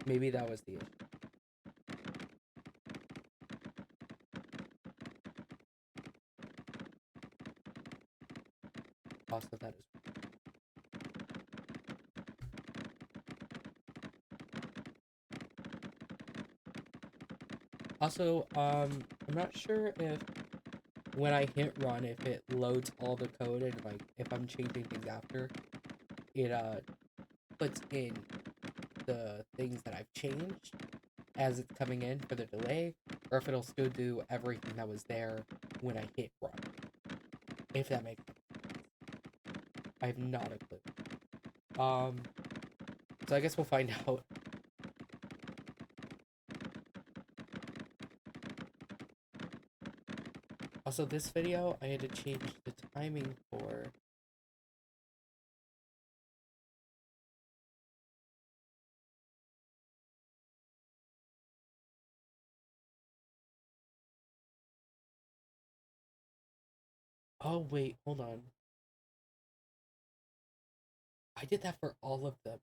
Speaker 2: Maybe that was the issue. Also, that is. Also, I'm not sure if when I hit run, if it loads all the code and like if I'm changing things after, it puts in the things that I've changed as it's coming in for the delay, or if it'll still do everything that was there when I hit run. If that makes sense. I have not a clue. So I guess we'll find out. Also, this video, I had to change the timing for. Oh, wait, hold on. I did that for all of them.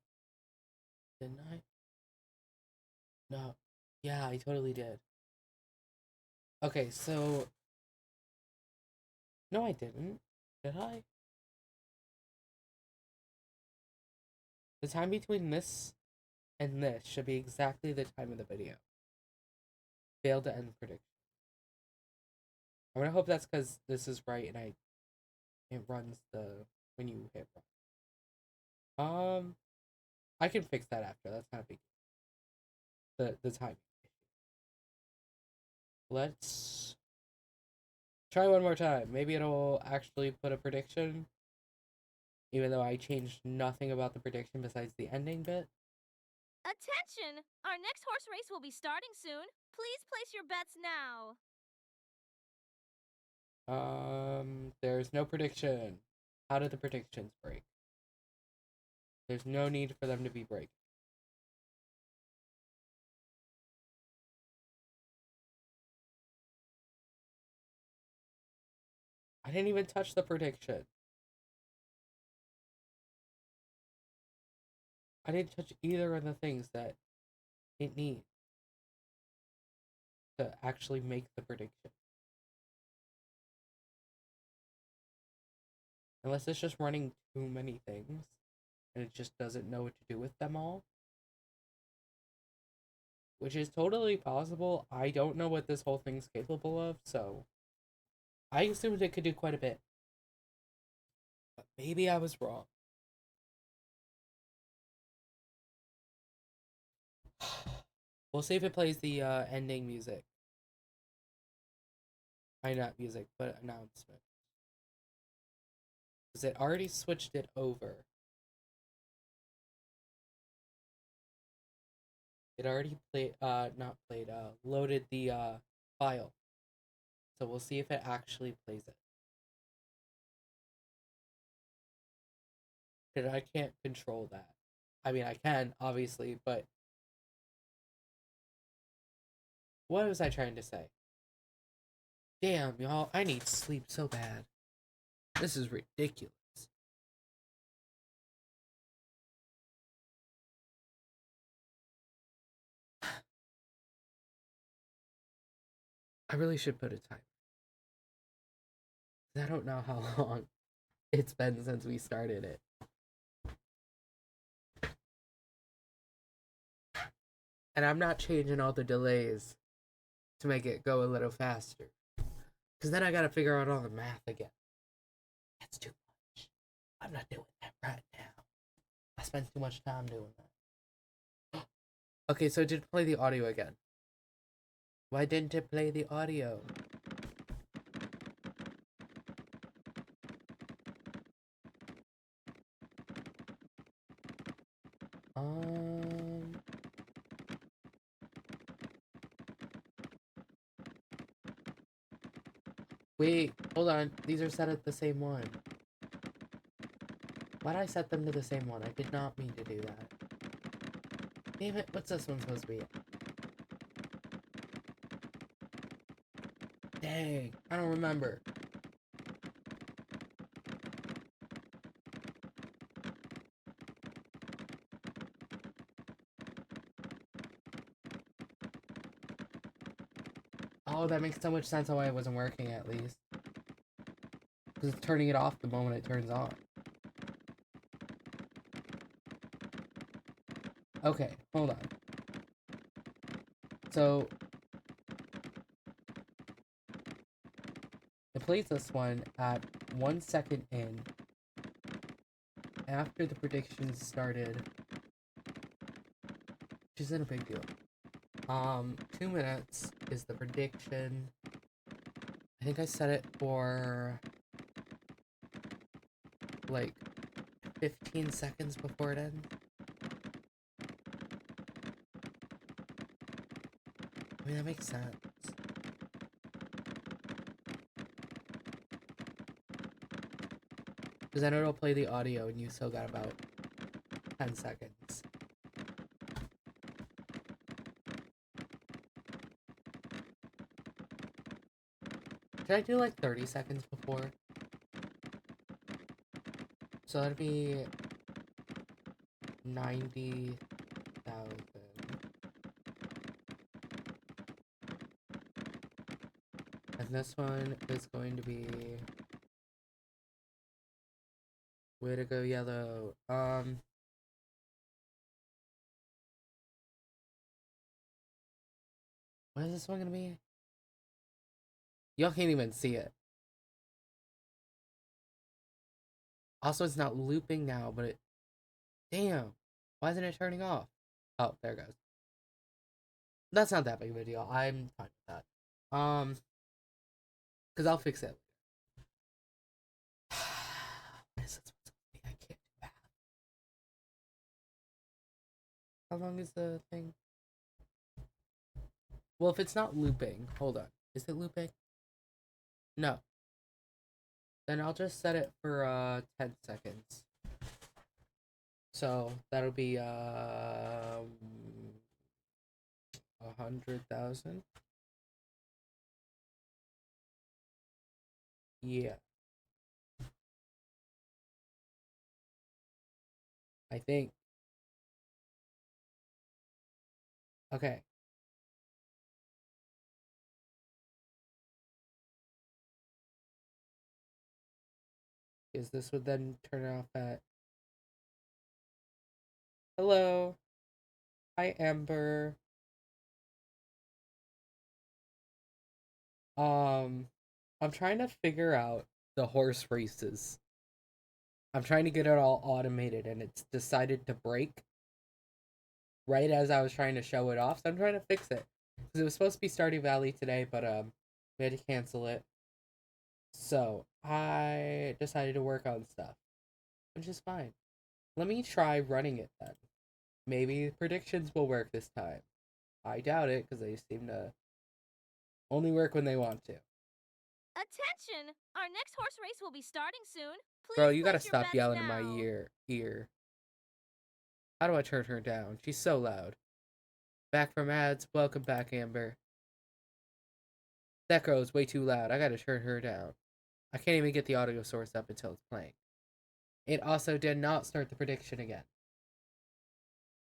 Speaker 2: Didn't I? No. Yeah, I totally did. Okay, so. No, I didn't. Did I? The time between this and this should be exactly the time of the video. Failed to end prediction. I'm gonna hope that's because this is right and it runs the when you hit run. I can fix that after. That's not a big the timing. Let's try one more time. Maybe it'll actually put a prediction. Even though I changed nothing about the prediction besides the ending bit.
Speaker 4: Attention! Our next horse race will be starting soon. Please place your bets now.
Speaker 2: There's no prediction. How did the predictions break? There's no need for them to be break. I didn't even touch the prediction. I didn't touch either of the things that it needs to actually make the prediction. Unless it's just running too many things and it just doesn't know what to do with them all. Which is totally possible. I don't know what this whole thing's capable of, so I assumed it could do quite a bit. But maybe I was wrong. We'll see if it plays the ending music. not music, but announcement. Because it already switched it over. It already loaded the file. So we'll see if it actually plays it. Because I can't control that. I mean, I can, obviously, but... What was I trying to say? Damn, y'all, I need sleep so bad. This is ridiculous. I really should put a timer. I don't know how long it's been since we started it. And I'm not changing all the delays to make it go a little faster. Because then I gotta figure out all the math again. That's too much. I'm not doing that right now. I spent too much time doing that. Okay, so it did play the audio again. Why didn't it play the audio? Wait, hold on. These are set at the same one. Why did I set them to the same one? I did not mean to do that. Damn it, what's this one supposed to be? Dang, I don't remember. Oh, that makes so much sense how it wasn't working, at least. Because it's turning it off the moment it turns on. Okay, hold on. So... it plays this one at 1 second in. After the predictions started. Which isn't a big deal. 2 minutes is the prediction. I think I set it for like 15 seconds before it ends. I mean, that makes sense. Because then it'll play the audio and you still got about 10 seconds. Should I do like 30 seconds before? So that'd be 90,000. And this one is going to be... Way to go, yellow. What is this one gonna be? Y'all can't even see it. Also, it's not looping now, but it... Damn. Why isn't it turning off? Oh, there it goes. That's not that big of a deal. I'm fine with that. Because I'll fix it. What is this? I can't do that. How long is the thing? Well, if it's not looping, hold on. Is it looping? No. Then I'll just set it for 10 seconds. So that'll be 100,000. Yeah. I think. Okay. Is this would then turn off at... Hello. Hi, Amber. I'm trying to figure out the horse races. I'm trying to get it all automated, and it's decided to break right as I was trying to show it off, so I'm trying to fix it. Because it was supposed to be Stardew Valley today, but we had to cancel it. So I decided to work on stuff, which is fine. Let me try running it then. Maybe predictions will work this time. I doubt it because they seem to only work when they want to.
Speaker 4: Attention! Our next horse race will be starting soon. Please
Speaker 2: Bro, you gotta
Speaker 4: place your
Speaker 2: stop
Speaker 4: bets
Speaker 2: yelling in
Speaker 4: now.
Speaker 2: my ear. How do I turn her down? She's so loud. Back from ads. Welcome back, Amber. That girl is way too loud. I gotta turn her down. I can't even get the audio source up until it's playing. It also did not start the prediction again.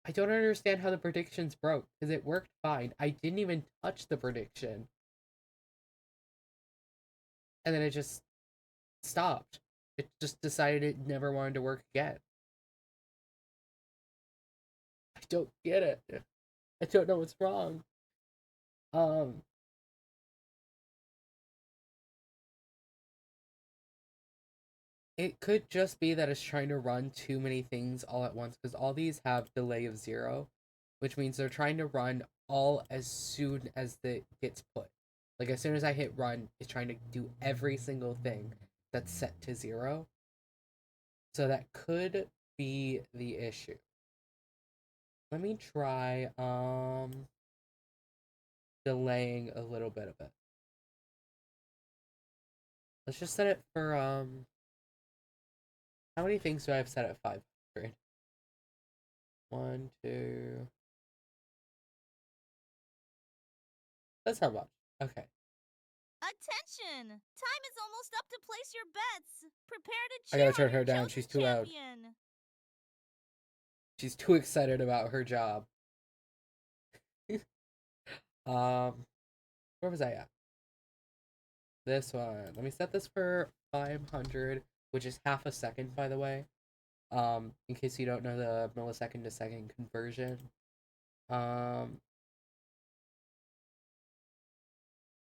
Speaker 2: I don't understand how the predictions broke, because it worked fine. I didn't even touch the prediction. And then it just stopped. It just decided it never wanted to work again. I don't get it. I don't know what's wrong. It could just be that it's trying to run too many things all at once, because all these have delay of 0, which means they're trying to run all as soon as it gets put. Like, as soon as I hit run, it's trying to do every single thing that's set to 0. So that could be the issue. Let me try delaying a little bit of it. Let's just set it for how many things do I have set at 500? 1, 2. That's not much. Okay.
Speaker 4: Attention! Time is almost up to place your bets. Prepare to
Speaker 2: I
Speaker 4: cheer
Speaker 2: gotta turn
Speaker 4: on your
Speaker 2: her down.
Speaker 4: chosen
Speaker 2: She's too loud.
Speaker 4: champion.
Speaker 2: She's too excited about her job. Where was I at? This one. Let me set this for 500, which is half a second, by the way. In case you don't know the millisecond to second conversion.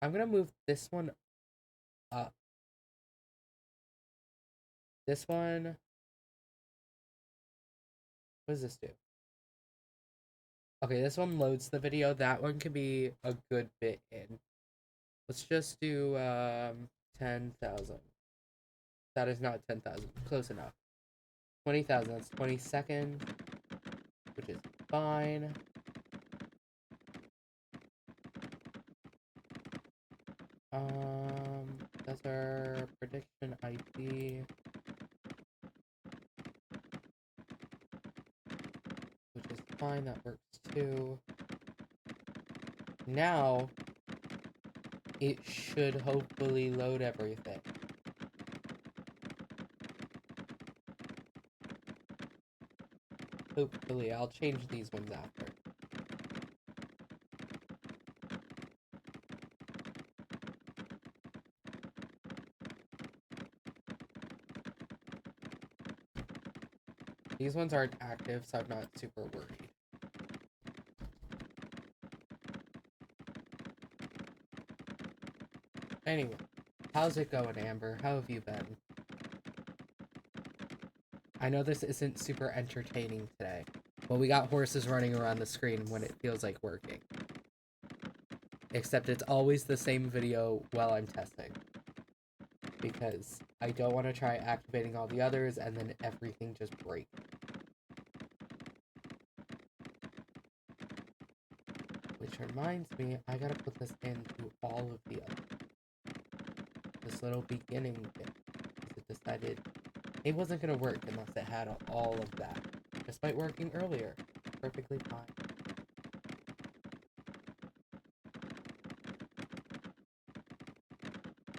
Speaker 2: I'm gonna move this one up. This one. What does this do? Okay, this one loads the video. That one can be a good bit in. Let's just do 10,000. That is not 10,000. Close enough. 20,000. That's 20 seconds, which is fine. That's our prediction ID, which is fine. That works too. Now, it should hopefully load everything. Hopefully, I'll change these ones after. These ones aren't active, so I'm not super worried. Anyway, how's it going, Amber? How have you been? I know this isn't super entertaining today, but we got horses running around the screen when it feels like working. Except it's always the same video while I'm testing. Because I don't want to try activating all the others and then everything just breaks. Which reminds me, I gotta put this into all of the others. This little beginning bit. Because it decided it wasn't gonna work unless it had all of that. Despite working earlier. Perfectly fine.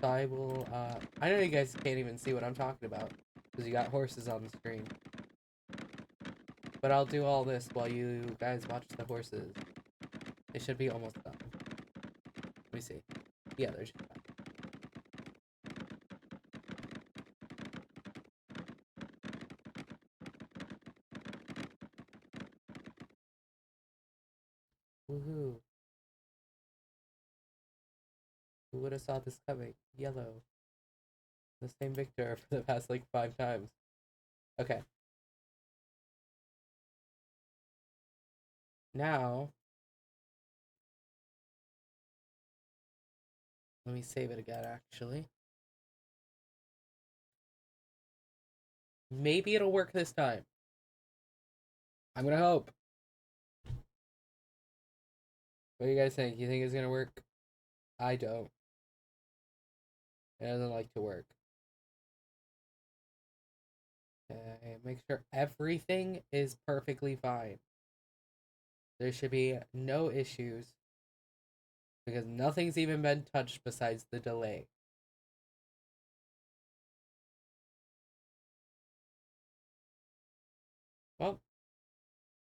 Speaker 2: So I will, I know you guys can't even see what I'm talking about. Because you got horses on the screen. But I'll do all this while you guys watch the horses. They should be almost done. Let me see. Yeah, they're just done. Woohoo. Who would have saw this coming? Yellow. The same Victor for the past like 5 times. Okay. Now, let me save it again actually. Maybe it'll work this time. I'm gonna hope. What do you guys think? You think it's gonna work? I don't. It doesn't like to work. Okay, make sure everything is perfectly fine. There should be no issues. Because nothing's even been touched besides the delay. Well,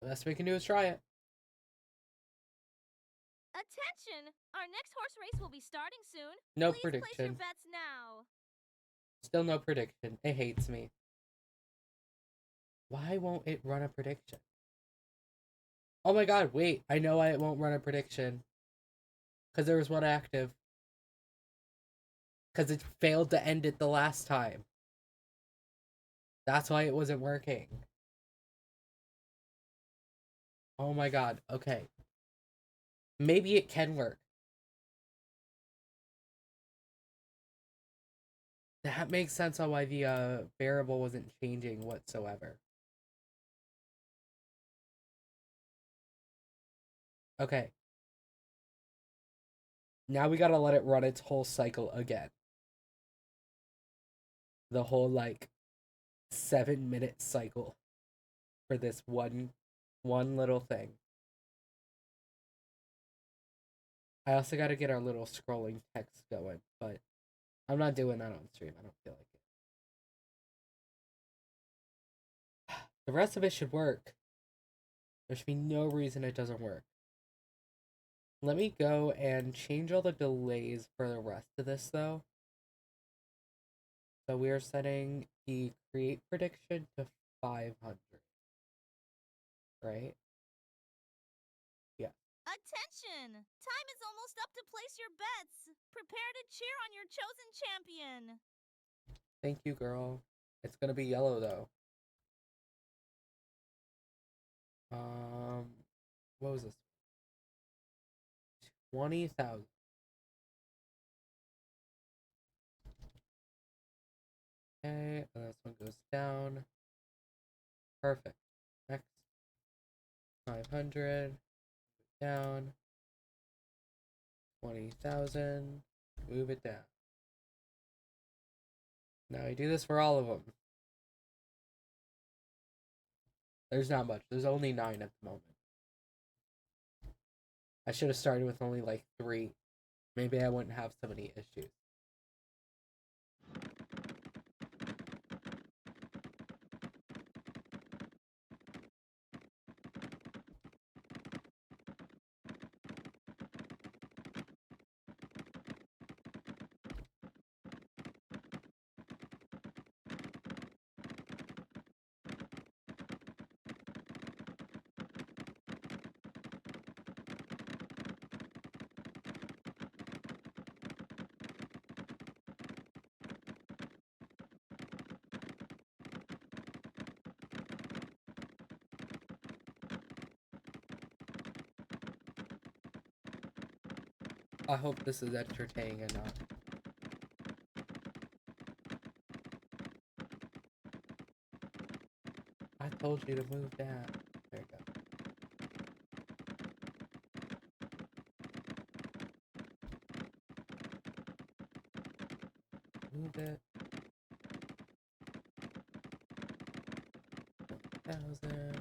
Speaker 2: the best we can do is try it.
Speaker 4: Attention! Our next horse race will be starting soon.
Speaker 2: No
Speaker 4: Please place your
Speaker 2: prediction.
Speaker 4: bets now.
Speaker 2: Still no prediction. It hates me. Why won't it run a prediction? Oh my god, wait. I know why it won't run a prediction. Because there was one active. Because it failed to end it the last time. That's why it wasn't working. Oh my god, okay. Maybe it can work. That makes sense on why the variable wasn't changing whatsoever. Okay. Now we gotta let it run its whole cycle again. The whole, like, 7-minute cycle for this one little thing. I also gotta get our little scrolling text going, but I'm not doing that on stream. I don't feel like it. The rest of it should work. There should be no reason it doesn't work. Let me go and change all the delays for the rest of this, though. So we are setting the create prediction to 500. Right? Yeah.
Speaker 4: Attention! Time is almost up to place your bets. Prepare to cheer on your chosen champion.
Speaker 2: Thank you, girl. It's gonna be yellow, though. What was this? 20,000. Okay, and this one goes down. Perfect. Next. 500. Down. 20,000. Move it down. Now I do this for all of them. There's not much. There's only 9 at the moment. I should have started with only like 3. Maybe I wouldn't have so many issues. I hope this is entertaining enough. I told you to move down. There you go. Move it. 1,000.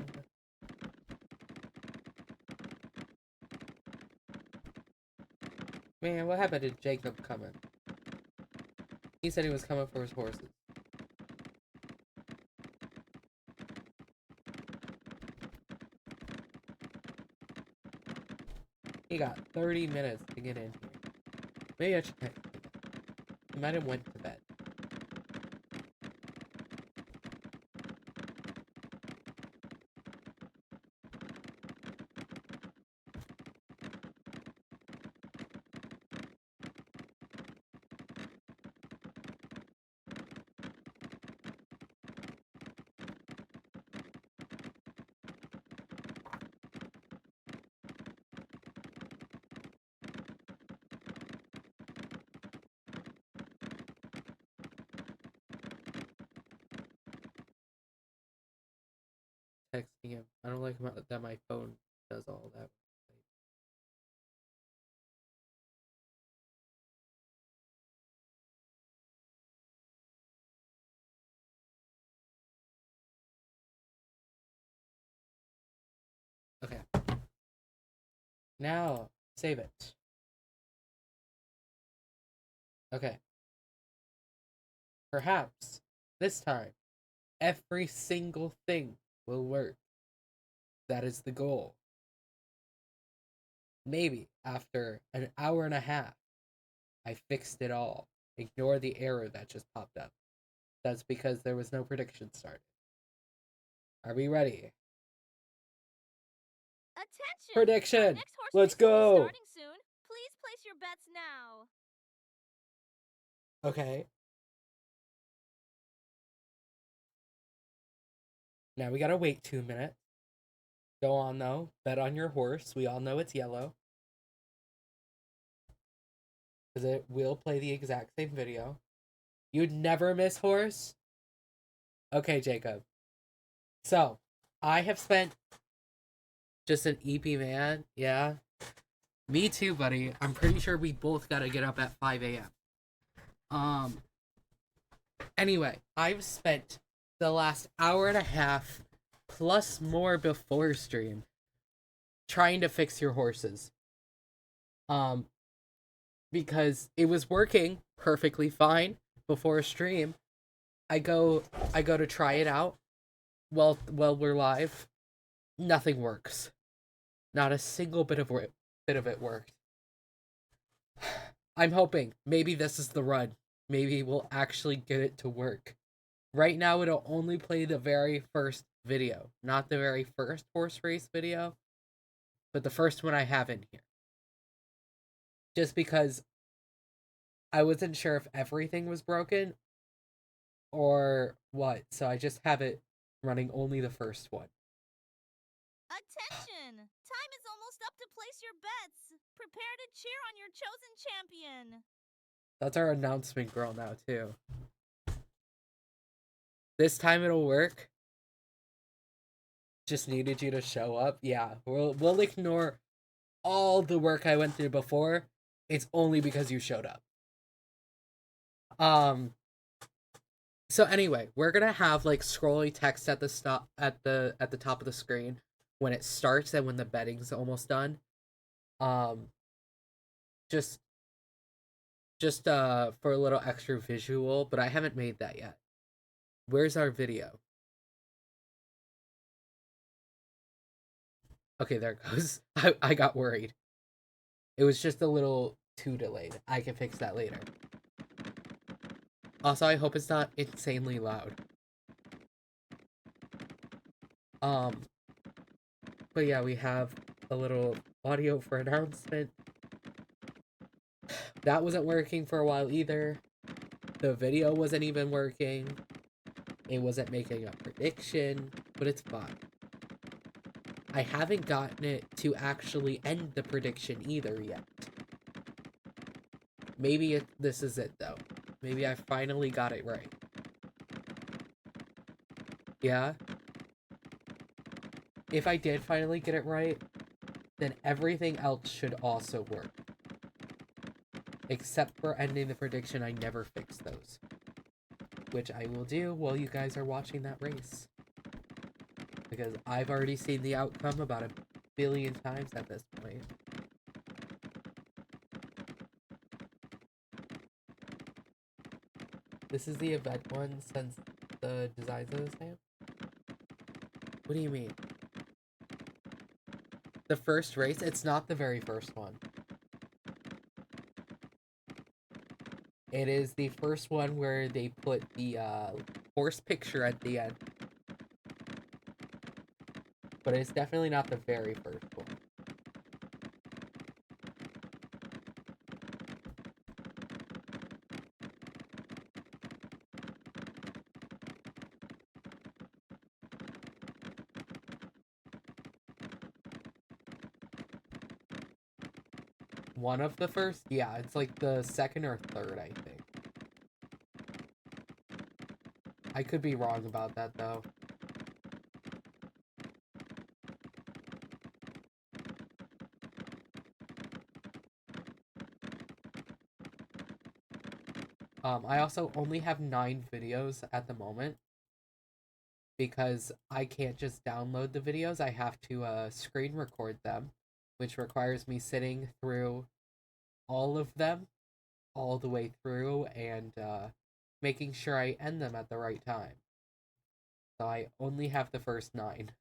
Speaker 2: Man, what happened to Jacob coming? He said he was coming for his horses. He got 30 minutes to get in here. Maybe I should text him. He might have went to bed. texting him. I don't like that my phone does all that. Okay. Now, save it. Okay. Perhaps, this time, every single thing will work. That is the goal. Maybe, after an hour and a half, I fixed it all. Ignore the error that just popped up. That's because there was no prediction started. Are we ready?
Speaker 4: Attention!
Speaker 2: Prediction!
Speaker 4: Our next horse
Speaker 2: Let's
Speaker 4: race will be
Speaker 2: go!
Speaker 4: starting soon. Please place your bets now.
Speaker 2: Okay. Now we gotta wait 2 minutes. Go on though. Bet on your horse. We all know it's yellow. Because it will play the exact same video. You'd never miss horse? Okay, Jacob. So, I have spent just an EP man. Yeah. Me too, buddy. I'm pretty sure we both gotta get up at 5 a.m. Anyway, I've spent the last hour and a half plus more before stream trying to fix your horses. Because it was working perfectly fine before stream. I go to try it out while we're live. Nothing works. Not a single bit of it worked. I'm hoping maybe this is the run. Maybe we'll actually get it to work. Right now it'll only play the very first video, not the very first horse race video, but the first one I have in here. Just because I wasn't sure if everything was broken or what, so I just have it running only the first one.
Speaker 4: Attention! Time is almost up to place your bets. Prepare to cheer on your chosen champion.
Speaker 2: That's our announcement girl now, too. This time it'll work. Just needed you to show up. Yeah, we'll ignore all the work I went through before. It's only because you showed up. So anyway, we're gonna have like scrolly text at the top of the screen when it starts and when the betting's almost done. Just for a little extra visual, but I haven't made that yet. Where's our video? Okay, there it goes. I got worried. It was just a little too delayed. I can fix that later. Also, I hope it's not insanely loud. But yeah, we have a little audio for announcement. That wasn't working for a while either. The video wasn't even working. It wasn't making a prediction, but it's fine. I haven't gotten it to actually end the prediction either yet. Maybe this is it though. Maybe I finally got it right. Yeah? If I did finally get it right, then everything else should also work. Except for ending the prediction, I never fixed those. Which I will do while you guys are watching that race. Because I've already seen the outcome about 1 billion times at this point. This is the event one since the designs are the same? What do you mean? The first race? It's not the very first one. It is the first one where they put the horse picture at the end. But it's definitely not the very first one. One of the first? Yeah, it's like the second or third, I think. I could be wrong about that, though. I also only have 9 videos at the moment because I can't just download the videos. I have to screen record them, which requires me sitting through all of them all the way through and making sure I end them at the right time. So I only have the first 9.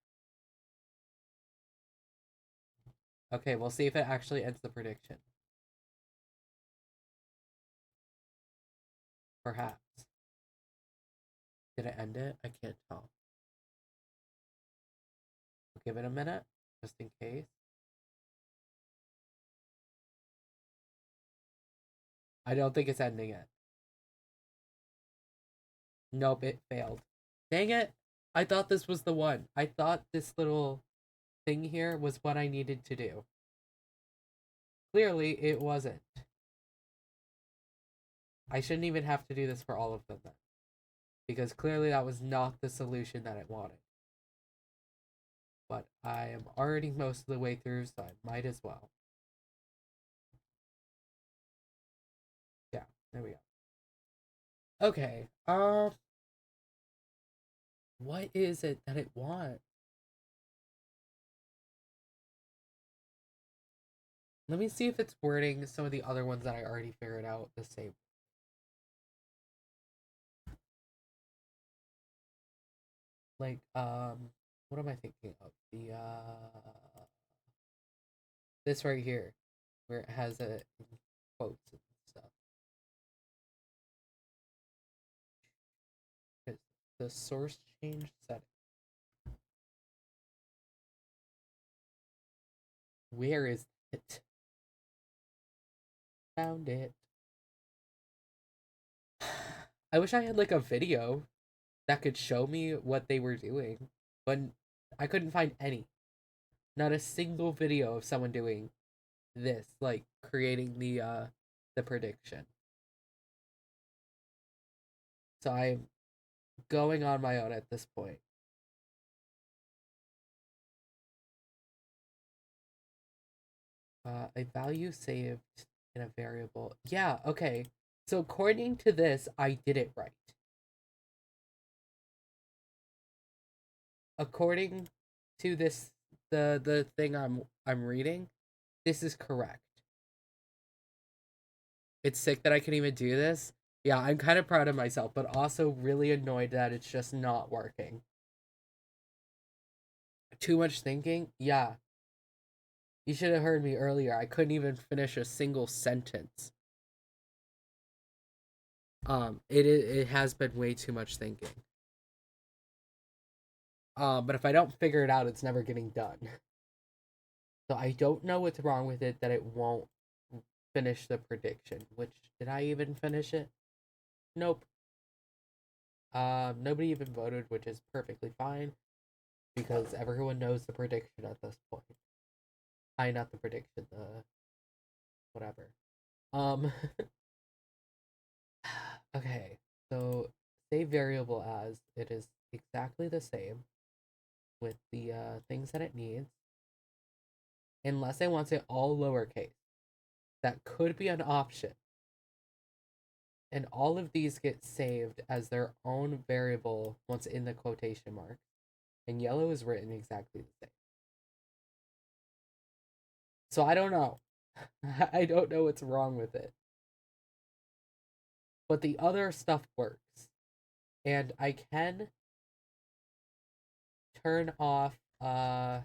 Speaker 2: Okay, we'll see if it actually ends the prediction. Perhaps. Did it end it? I can't tell. I'll give it a minute, just in case. I don't think it's ending it. Nope, it failed. Dang it! I thought this was the one. I thought this little thing here was what I needed to do. Clearly, it wasn't. I shouldn't even have to do this for all of them then. Because clearly that was not the solution that it wanted. But I am already most of the way through, so I might as well. Yeah, there we go. Okay, what is it that it wants? Let me see if it's wording some of the other ones that I already figured out the same. Like, what am I thinking of? The, this right here, where it has a quotes and stuff. It's the source change setting. Where is it? Found it. I wish I had like a video that could show me what they were doing, but I couldn't find any. Not a single video of someone doing this, like creating the prediction. So I'm going on my own at this point. A value saved in a variable. Yeah, okay. So according to this, I did it right. According to this, the thing I'm reading, this is correct. It's sick that I can even do this. Yeah, I'm kind of proud of myself, but also really annoyed that it's just not working. Too much thinking? Yeah. You should have heard me earlier. I couldn't even finish a single sentence. It has been way too much thinking. But if I don't figure it out, it's never getting done. So I don't know what's wrong with it that it won't finish the prediction. Which, did I even finish it? Nope. Nobody even voted, which is perfectly fine. Because everyone knows the prediction at this point. Not the prediction, the whatever. Okay, so save variable as it is exactly the same with the things that it needs. Unless it wants it all lowercase. That could be an option. And all of these get saved as their own variable once in the quotation mark. And yellow is written exactly the same. So I don't know. I don't know what's wrong with it. But the other stuff works. And I can turn off, not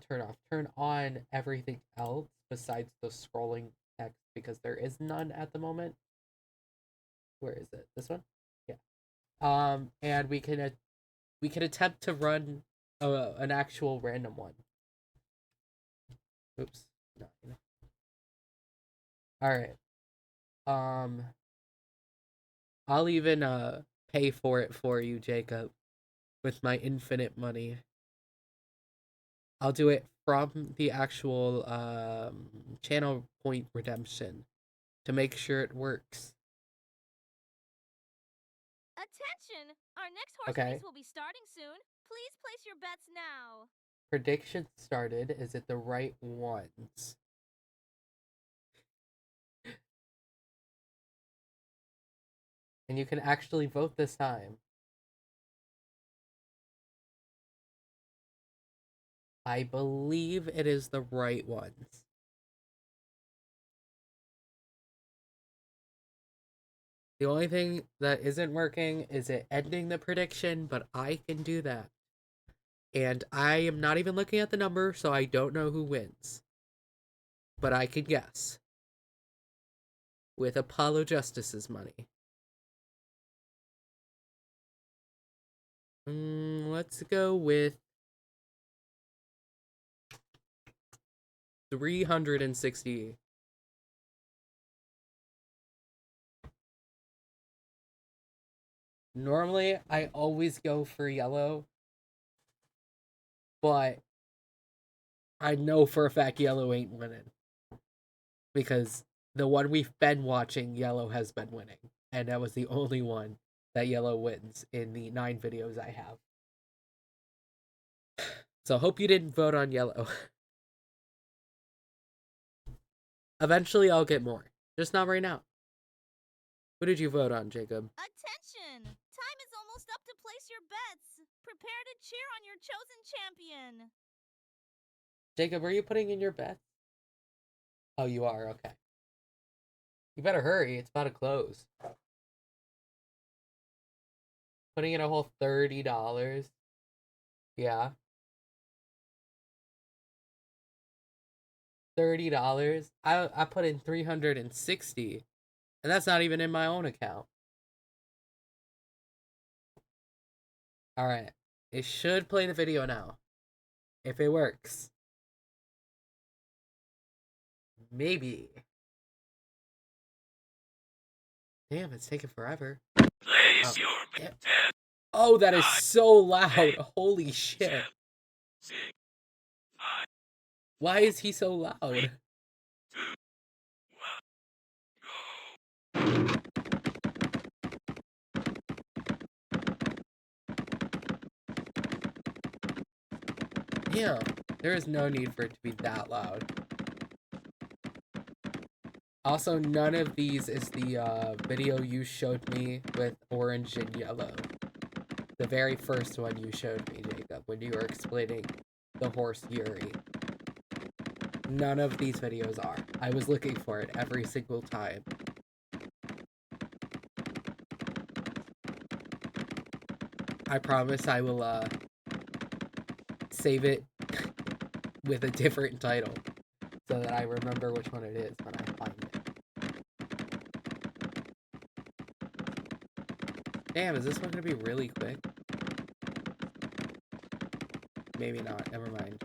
Speaker 2: turn off, turn on everything else besides the scrolling text because there is none at the moment. Where is it? This one? Yeah. And we can attempt to run an actual random one. Oops. 9. All right. I'll even pay for it for you, Jacob, with my infinite money. I'll do it from the actual channel point redemption to make sure it works.
Speaker 4: Attention! Our next horse
Speaker 2: Okay.
Speaker 4: race will be starting soon. Please place your bets now.
Speaker 2: Prediction started. Is it the right ones? And you can actually vote this time. I believe it is the right ones. The only thing that isn't working is it ending the prediction, but I can do that. And I am not even looking at the number, so I don't know who wins. But I can guess. With Apollo Justice's money. Let's go with 360. Normally, I always go for yellow, but I know for a fact yellow ain't winning. Because the one we've been watching, yellow has been winning. And that was the only one that yellow wins in the 9 videos I have. So hope you didn't vote on yellow. Eventually I'll get more. Just not right now. Who did you vote on, Jacob?
Speaker 4: Attention! Time is almost up to place your bets. Prepare to cheer on your chosen champion.
Speaker 2: Jacob, are you putting in your bets? Oh, you are? Okay. You better hurry. It's about to close. Putting in a whole $30. Yeah. $30. I put in 360. And that's not even in my own account. Alright. It should play the video now. If it works. Maybe. Damn, it's taking forever.
Speaker 1: Place your
Speaker 2: Yeah.
Speaker 1: bet.
Speaker 2: Oh, that is so loud. Holy shit.
Speaker 1: 6, 5,
Speaker 2: Why is he so loud?
Speaker 1: 2, 1, go.
Speaker 2: Yeah, there is no need for it to be that loud. Also, none of these is the video you showed me with orange and yellow. The very first one you showed me, Jacob, when you were explaining the horse Yuri. None of these videos are. I was looking for it every single time. I promise I will save it with a different title so that I remember which one it is when I find it. Damn, is this one gonna be really quick? Maybe not, never mind.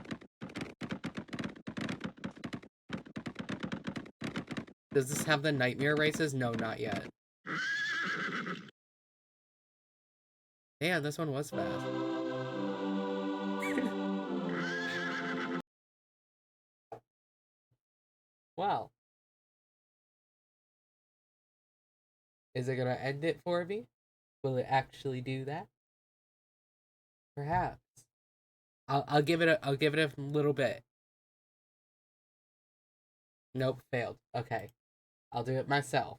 Speaker 2: Does this have the nightmare races? No, not yet. Damn, this one was fast. Wow. Is it gonna end it for me? Will it actually do that? Perhaps. I'll give it a little bit. Nope, failed. Okay. I'll do it myself.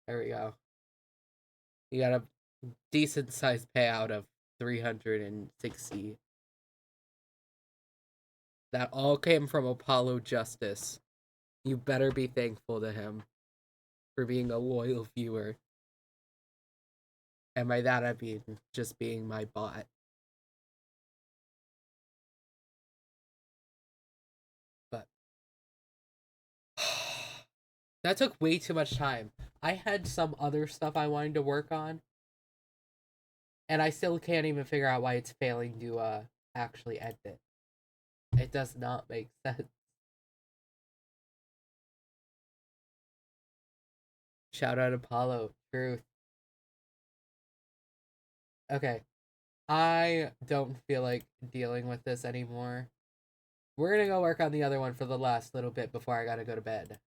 Speaker 2: There we go. You got a decent sized payout of 360. That all came from Apollo Justice. You better be thankful to him for being a loyal viewer. And by that I mean just being my bot. But that took way too much time. I had some other stuff I wanted to work on. And I still can't even figure out why it's failing to actually end it. It does not make sense. Shout out Apollo. Truth. Okay. I don't feel like dealing with this anymore. We're gonna go work on the other one for the last little bit before I gotta go to bed.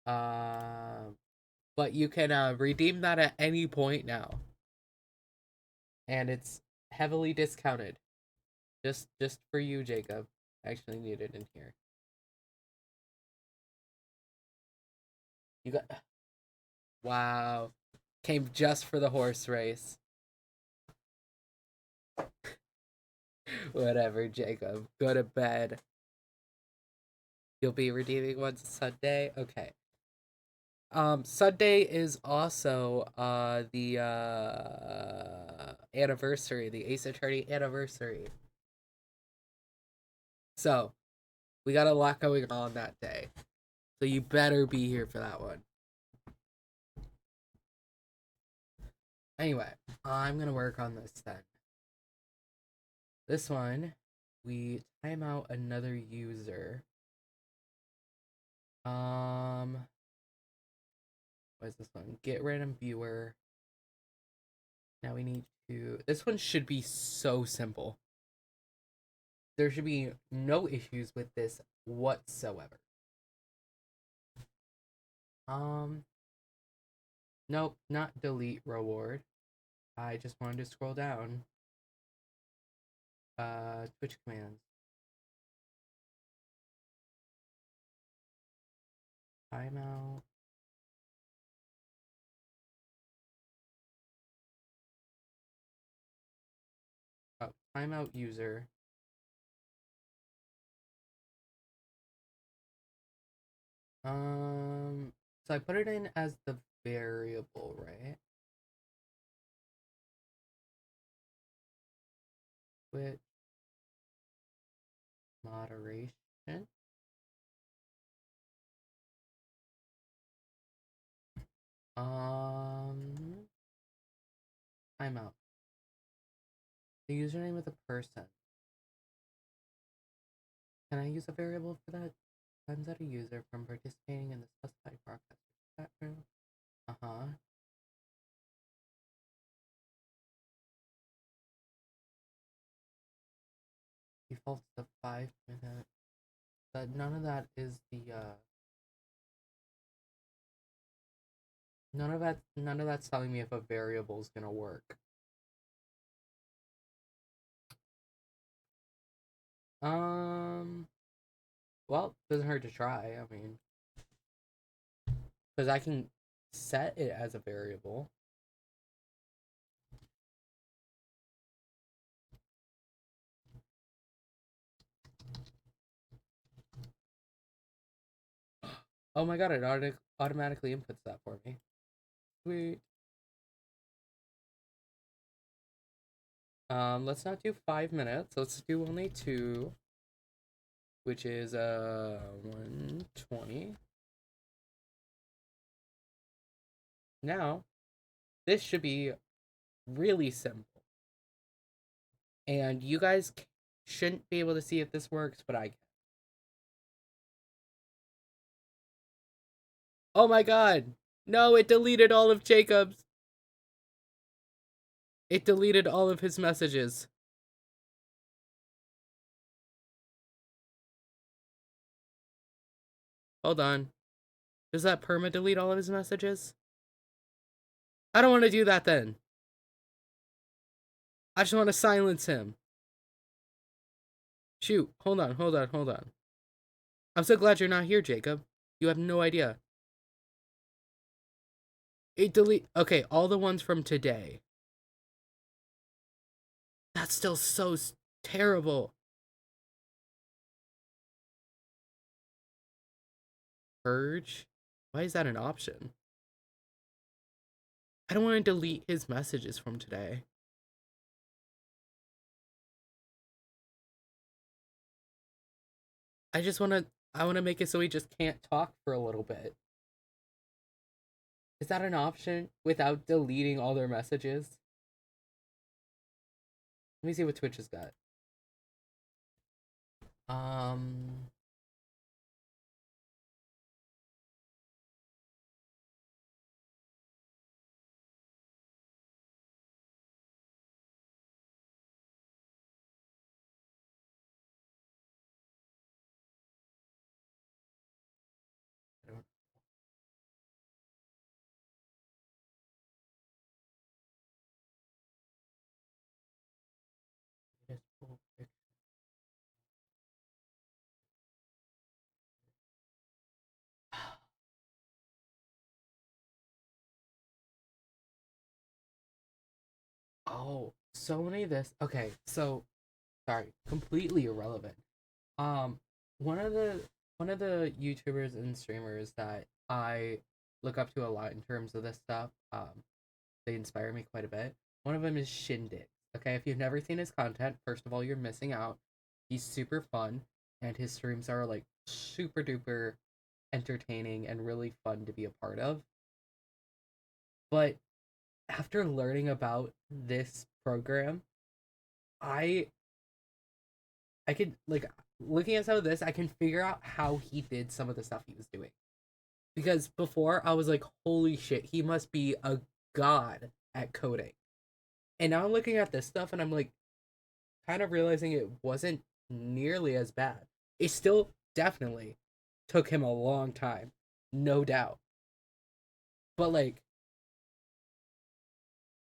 Speaker 2: But you can redeem that at any point now. And it's heavily discounted. Just for you, Jacob. I actually need it in here. You got wow. Came just for the horse race. Whatever, Jacob. Go to bed. You'll be redeeming one Sunday? Okay. Sunday is also the anniversary, the Ace Attorney anniversary. So we got a lot going on that day. So you better be here for that one. Anyway, I'm gonna work on this then. This one, we time out another user. What is this one? Get random viewer. Now we need to. This one should be so simple. There should be no issues with this whatsoever. Nope, not delete reward. I just wanted to scroll down. Twitch commands. Timeout. Oh, timeout user. So I put it in as the variable, right? With moderation. Timeout. The username of the person. Can I use a variable for that? Times out a user from participating in the specified broadcast chat room. Defaults to 5 minute. But none of that is the none of that's telling me if a variable is gonna work. Well, doesn't hurt to try. I mean, because I can set it as a variable. Oh my god, it automatically inputs that for me. Sweet. Let's not do 5 minutes. Let's do only 2, which is 120. Now, this should be really simple. And you guys shouldn't be able to see if this works, but I can. Oh my god! No, it deleted all of Jacob's. It deleted all of his messages. Hold on. Does that perma delete all of his messages? I don't want to do that then. I just want to silence him. Shoot. Hold on. I'm so glad you're not here, Jacob. You have no idea. It delete. Okay, all the ones from today. That's still so terrible. Purge? Why is that an option? I don't want to delete his messages from today. I want to make it so he just can't talk for a little bit. Is that an option without deleting all their messages? Let me see what Twitch has got. I don't Oh, so many of this. Okay, so sorry, completely irrelevant. Um, one of the YouTubers and streamers that I look up to a lot in terms of this stuff, they inspire me quite a bit. One of them is Shindig. Okay, if you've never seen his content, first of all, you're missing out. He's super fun, and his streams are like super duper entertaining and really fun to be a part of. But after learning about this program, I I could like looking at some of this, I can figure out how he did some of the stuff he was doing. Because before I was like, holy shit, he must be a god at coding. And now I'm looking at this stuff and I'm like kind of realizing it wasn't nearly as bad. It still definitely took him a long time, no doubt. But like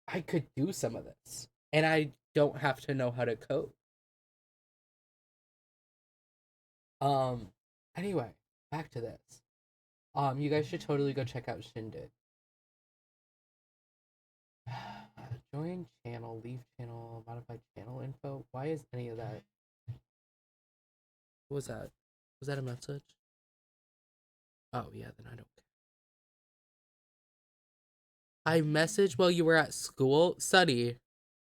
Speaker 2: I could do some of this and I don't have to know how to code. Um anyway, back to this. You guys should totally go check out Shindig. Join channel, leave channel, modify channel info. Why is any of that? What was that? Was that a message? Oh yeah, then I don't care. I messaged while you were at school? Study.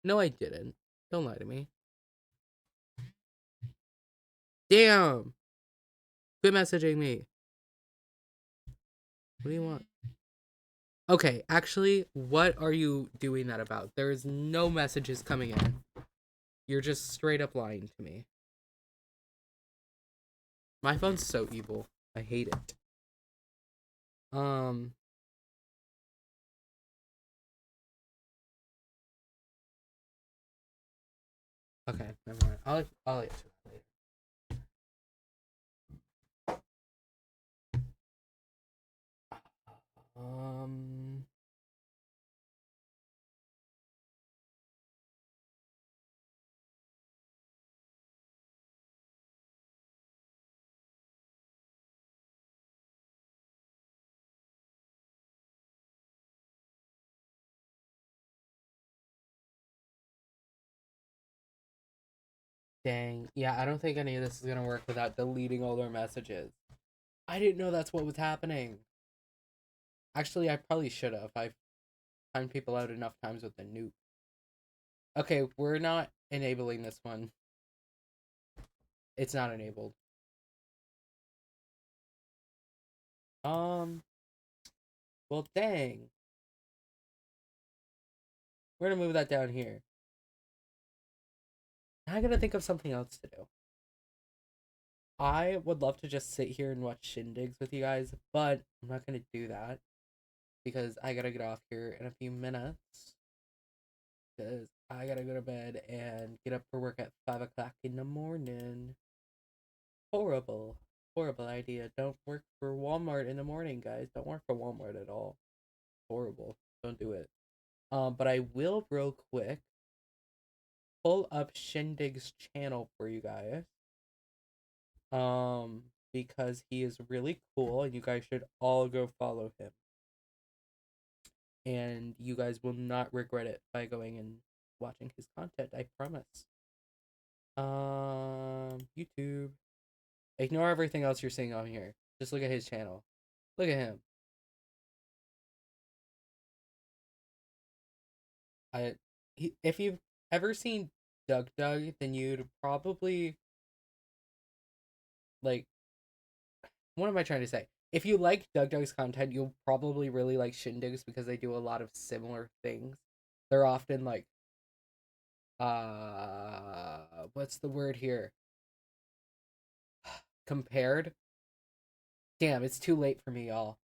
Speaker 2: No, I didn't. Don't lie to me. Damn! Quit messaging me. What do you want? Okay, actually, what are you doing that about? There is no messages coming in. You're just straight up lying to me. My phone's so evil. I hate it. Okay, never mind. I'll answer that later. Um, Dang. Yeah, I don't think any of this is gonna work without deleting all their messages. I didn't know that's what was happening. Actually, I probably should have. I've timed people out enough times with the nuke. Okay, we're not enabling this one. It's not enabled. Well, dang. We're gonna move that down here. Now I gotta think of something else to do. I would love to just sit here and watch shindigs with you guys, but I'm not gonna do that because I gotta get off here in a few minutes. Because I gotta go to bed and get up for work at 5 o'clock in the morning. Horrible. Horrible idea. Don't work for Walmart in the morning, guys. Don't work for Walmart at all. Horrible. Don't do it. But I will real quick pull up Shindig's channel for you guys. Because he is really cool and you guys should all go follow him. And you guys will not regret it by going and watching his content, I promise. YouTube. Ignore everything else you're seeing on here. Just look at his channel. Look at him. If you've ever seen Doug, then you'd probably like. What am I trying to say? If you like Doug's content, you'll probably really like Shindig's because they do a lot of similar things. They're often like, what's the word here? Compared. Damn, it's too late for me, y'all.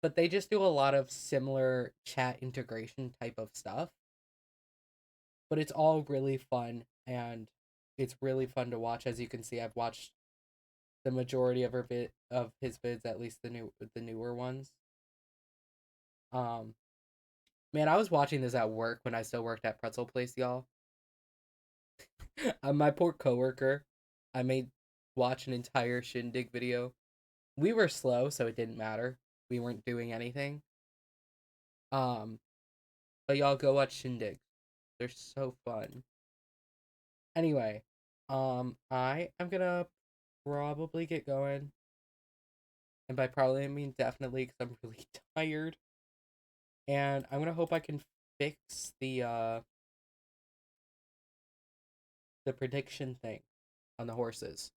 Speaker 2: But they just do a lot of similar chat integration type of stuff. But it's all really fun and it's really fun to watch. As you can see, I've watched the majority of his vids, at least the newer ones. Man, I was watching this at work when I still worked at Pretzel Place, y'all. My poor coworker, I made watch an entire Shindig video. We were slow, so it didn't matter. We weren't doing anything. But y'all go watch Shindig. They're so fun. Anyway, I am gonna probably get going. And by probably I mean definitely because I'm really tired. And I'm gonna hope I can fix the prediction thing on the horses.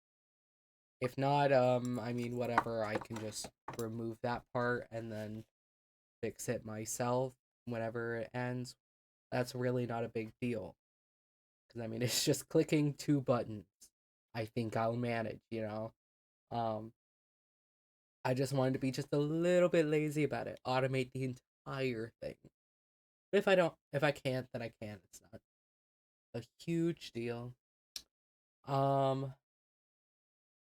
Speaker 2: If not, I mean whatever, I can just remove that part and then fix it myself whenever it ends. That's really not a big deal. Because I mean it's just clicking 2 buttons. I think I'll manage, you know? I just wanted to be just a little bit lazy about it. Automate the entire thing. But if I can't, then I can't. It's not a huge deal.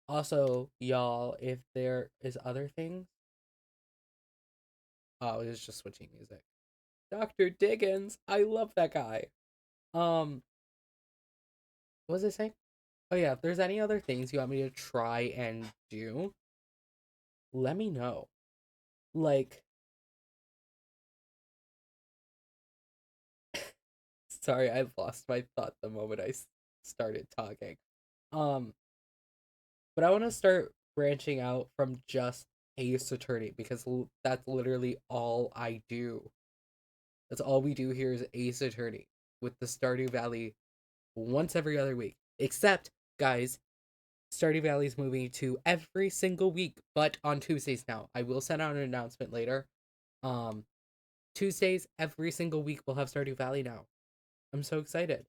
Speaker 2: Also, y'all, if there is other things. Oh, it was just switching music. Dr. Diggins. I love that guy. What was I saying? Oh yeah, if there's any other things you want me to try and do, let me know. Like, sorry, I lost my thought the moment I started talking. But I want to start branching out from just Ace Attorney because that's literally all I do. That's all we do here is Ace Attorney with the Stardew Valley once every other week. Except, guys, Stardew Valley is moving to every single week, but on Tuesdays now. I will send out an announcement later. Tuesdays every single week we'll have Stardew Valley now. I'm so excited.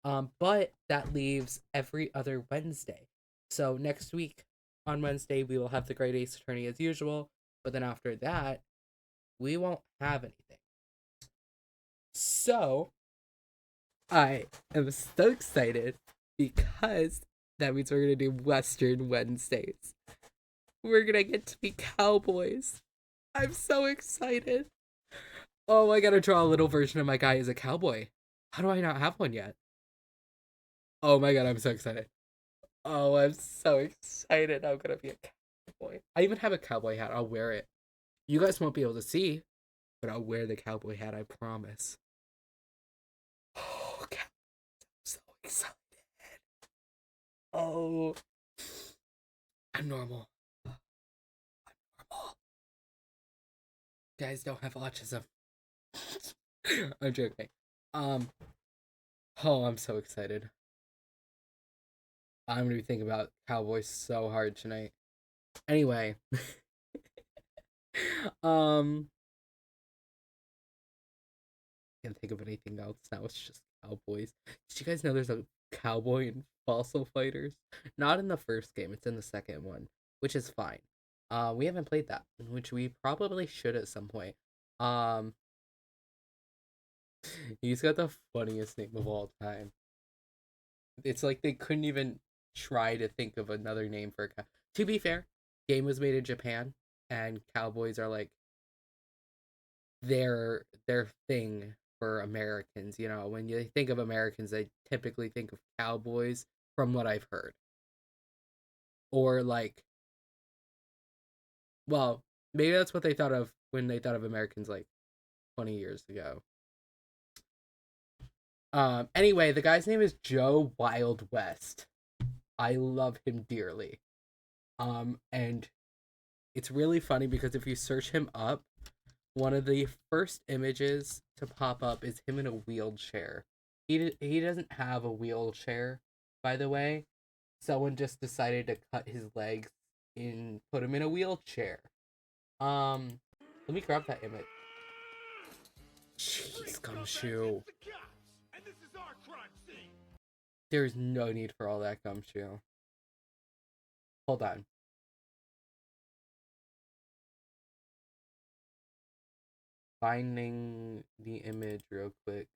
Speaker 2: But that leaves every other Wednesday. So next week on Wednesday we will have the Great Ace Attorney as usual, but then after that we won't have anything. So I am so excited because that means we're gonna do Western Wednesdays. We're gonna get to be cowboys. I'm so excited. Oh, I gotta draw a little version of my guy as a cowboy. How do I not have one yet? Oh my god, I'm so excited. Oh, I'm so excited. I'm gonna be a cowboy. I even have a cowboy hat. I'll wear it. You guys won't be able to see, but I'll wear the cowboy hat, I promise. Oh, God, I'm so excited. Oh, I'm normal. I'm normal. You guys don't have autism. I'm joking. Oh, I'm so excited. I'm gonna be thinking about cowboys so hard tonight. Anyway, can't think of anything else now. It's just cowboys. Did you guys know there's a cowboy in Fossil Fighters? Not in the first game. It's in the second one, which is fine. We haven't played that, which we probably should at some point. He's got the funniest name of all time. It's like they couldn't even try to think of another name for a cow. To be fair, game was made in Japan, and cowboys are like their thing for Americans. You know, when you think of Americans, they typically think of cowboys, from what I've heard, or like, well, maybe that's what they thought of when they thought of Americans like 20 years ago. Anyway, the guy's name is Joe Wild West. I love him dearly. And it's really funny because if you search him up, one of the first images to pop up is him in a wheelchair. He doesn't have a wheelchair, by the way. Someone just decided to cut his legs and put him in a wheelchair. Let me grab that image. Jeez, Gumshoe.
Speaker 1: And this is our crime scene.
Speaker 2: There's no need for all that, Gumshoe. Hold on. Finding the image real quick.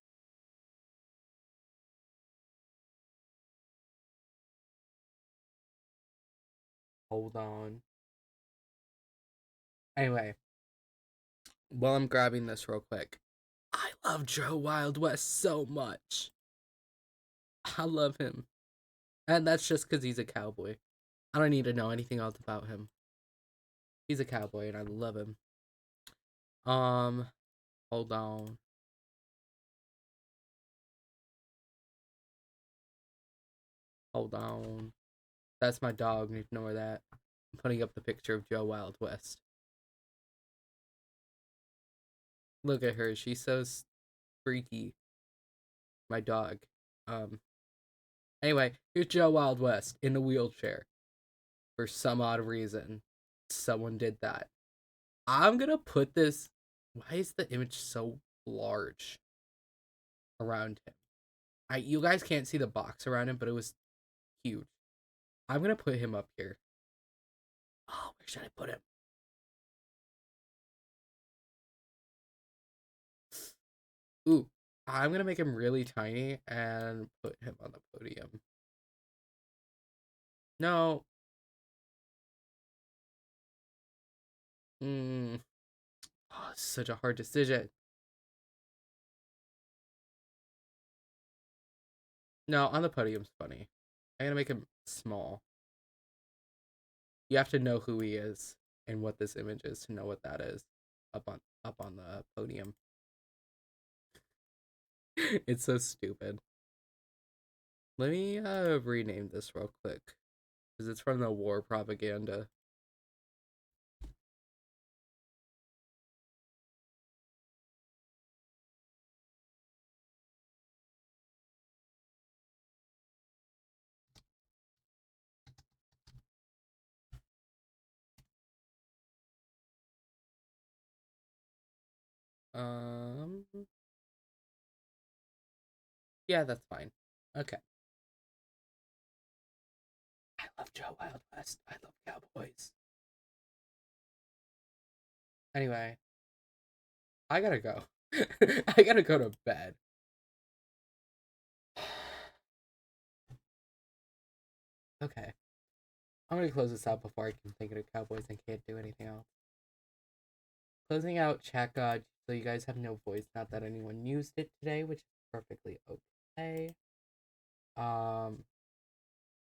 Speaker 2: Hold on. Anyway, while I'm grabbing this real quick, I love Joe Wild West so much. I love him. And that's just because he's a cowboy. I don't need to know anything else about him. He's a cowboy and I love him. Hold on. Hold on. That's my dog. Ignore that. I'm putting up the picture of Joe Wild West. Look at her. She's so freaky. My dog. Anyway, here's Joe Wild West in a wheelchair. For some odd reason, someone did that. I'm gonna put this. Why is the image so large around him? You guys can't see the box around him, but it was huge. I'm gonna put him up here. Oh, where should I put him? Ooh, I'm gonna make him really tiny and put him on the podium. No. Oh, it's such a hard decision. No, on the podium's funny. I'm gonna make him small. You have to know who he is and what this image is to know what that is up on the podium. It's so stupid. Let me rename this real quick because it's from the war propaganda. Yeah, that's fine. Okay. I love Joe Wild West. I love cowboys. Anyway, I gotta go. I gotta go to bed. Okay. I'm gonna close this out before I can think of cowboys and can't do anything else. Closing out Chat God, so you guys have no voice. Not that anyone used it today, which is perfectly okay.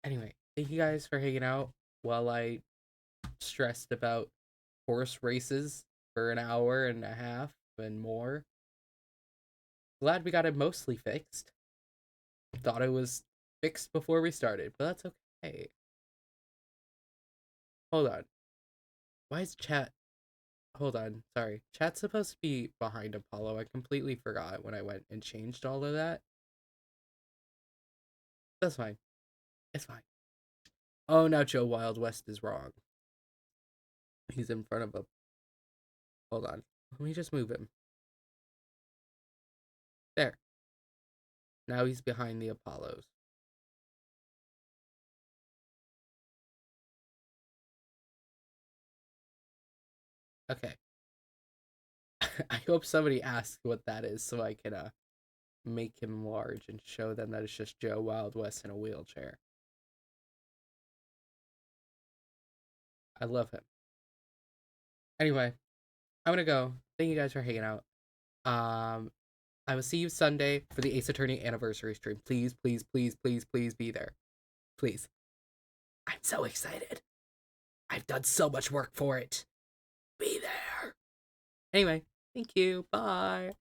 Speaker 2: Anyway, thank you guys for hanging out while I stressed about horse races for an hour and a half and more. Glad we got it mostly fixed. Thought it was fixed before we started, but that's okay. Hold on. Why is chat? Hold on. Sorry. Chat's supposed to be behind Apollo. I completely forgot when I went and changed all of that. That's fine. It's fine. Oh, now Joe Wild West is wrong. He's in front of a... Hold on. Let me just move him. There. Now he's behind the Apollos. Okay. I hope somebody asks what that is so I can make him large and show them that it's just Joe Wild West in a wheelchair. I love him. Anyway, I'm gonna go. Thank you guys for hanging out. I will see you Sunday for the Ace Attorney anniversary stream. Please, please, please, please, please be there. Please. I'm so excited. I've done so much work for it. Be there. Anyway, thank you. Bye.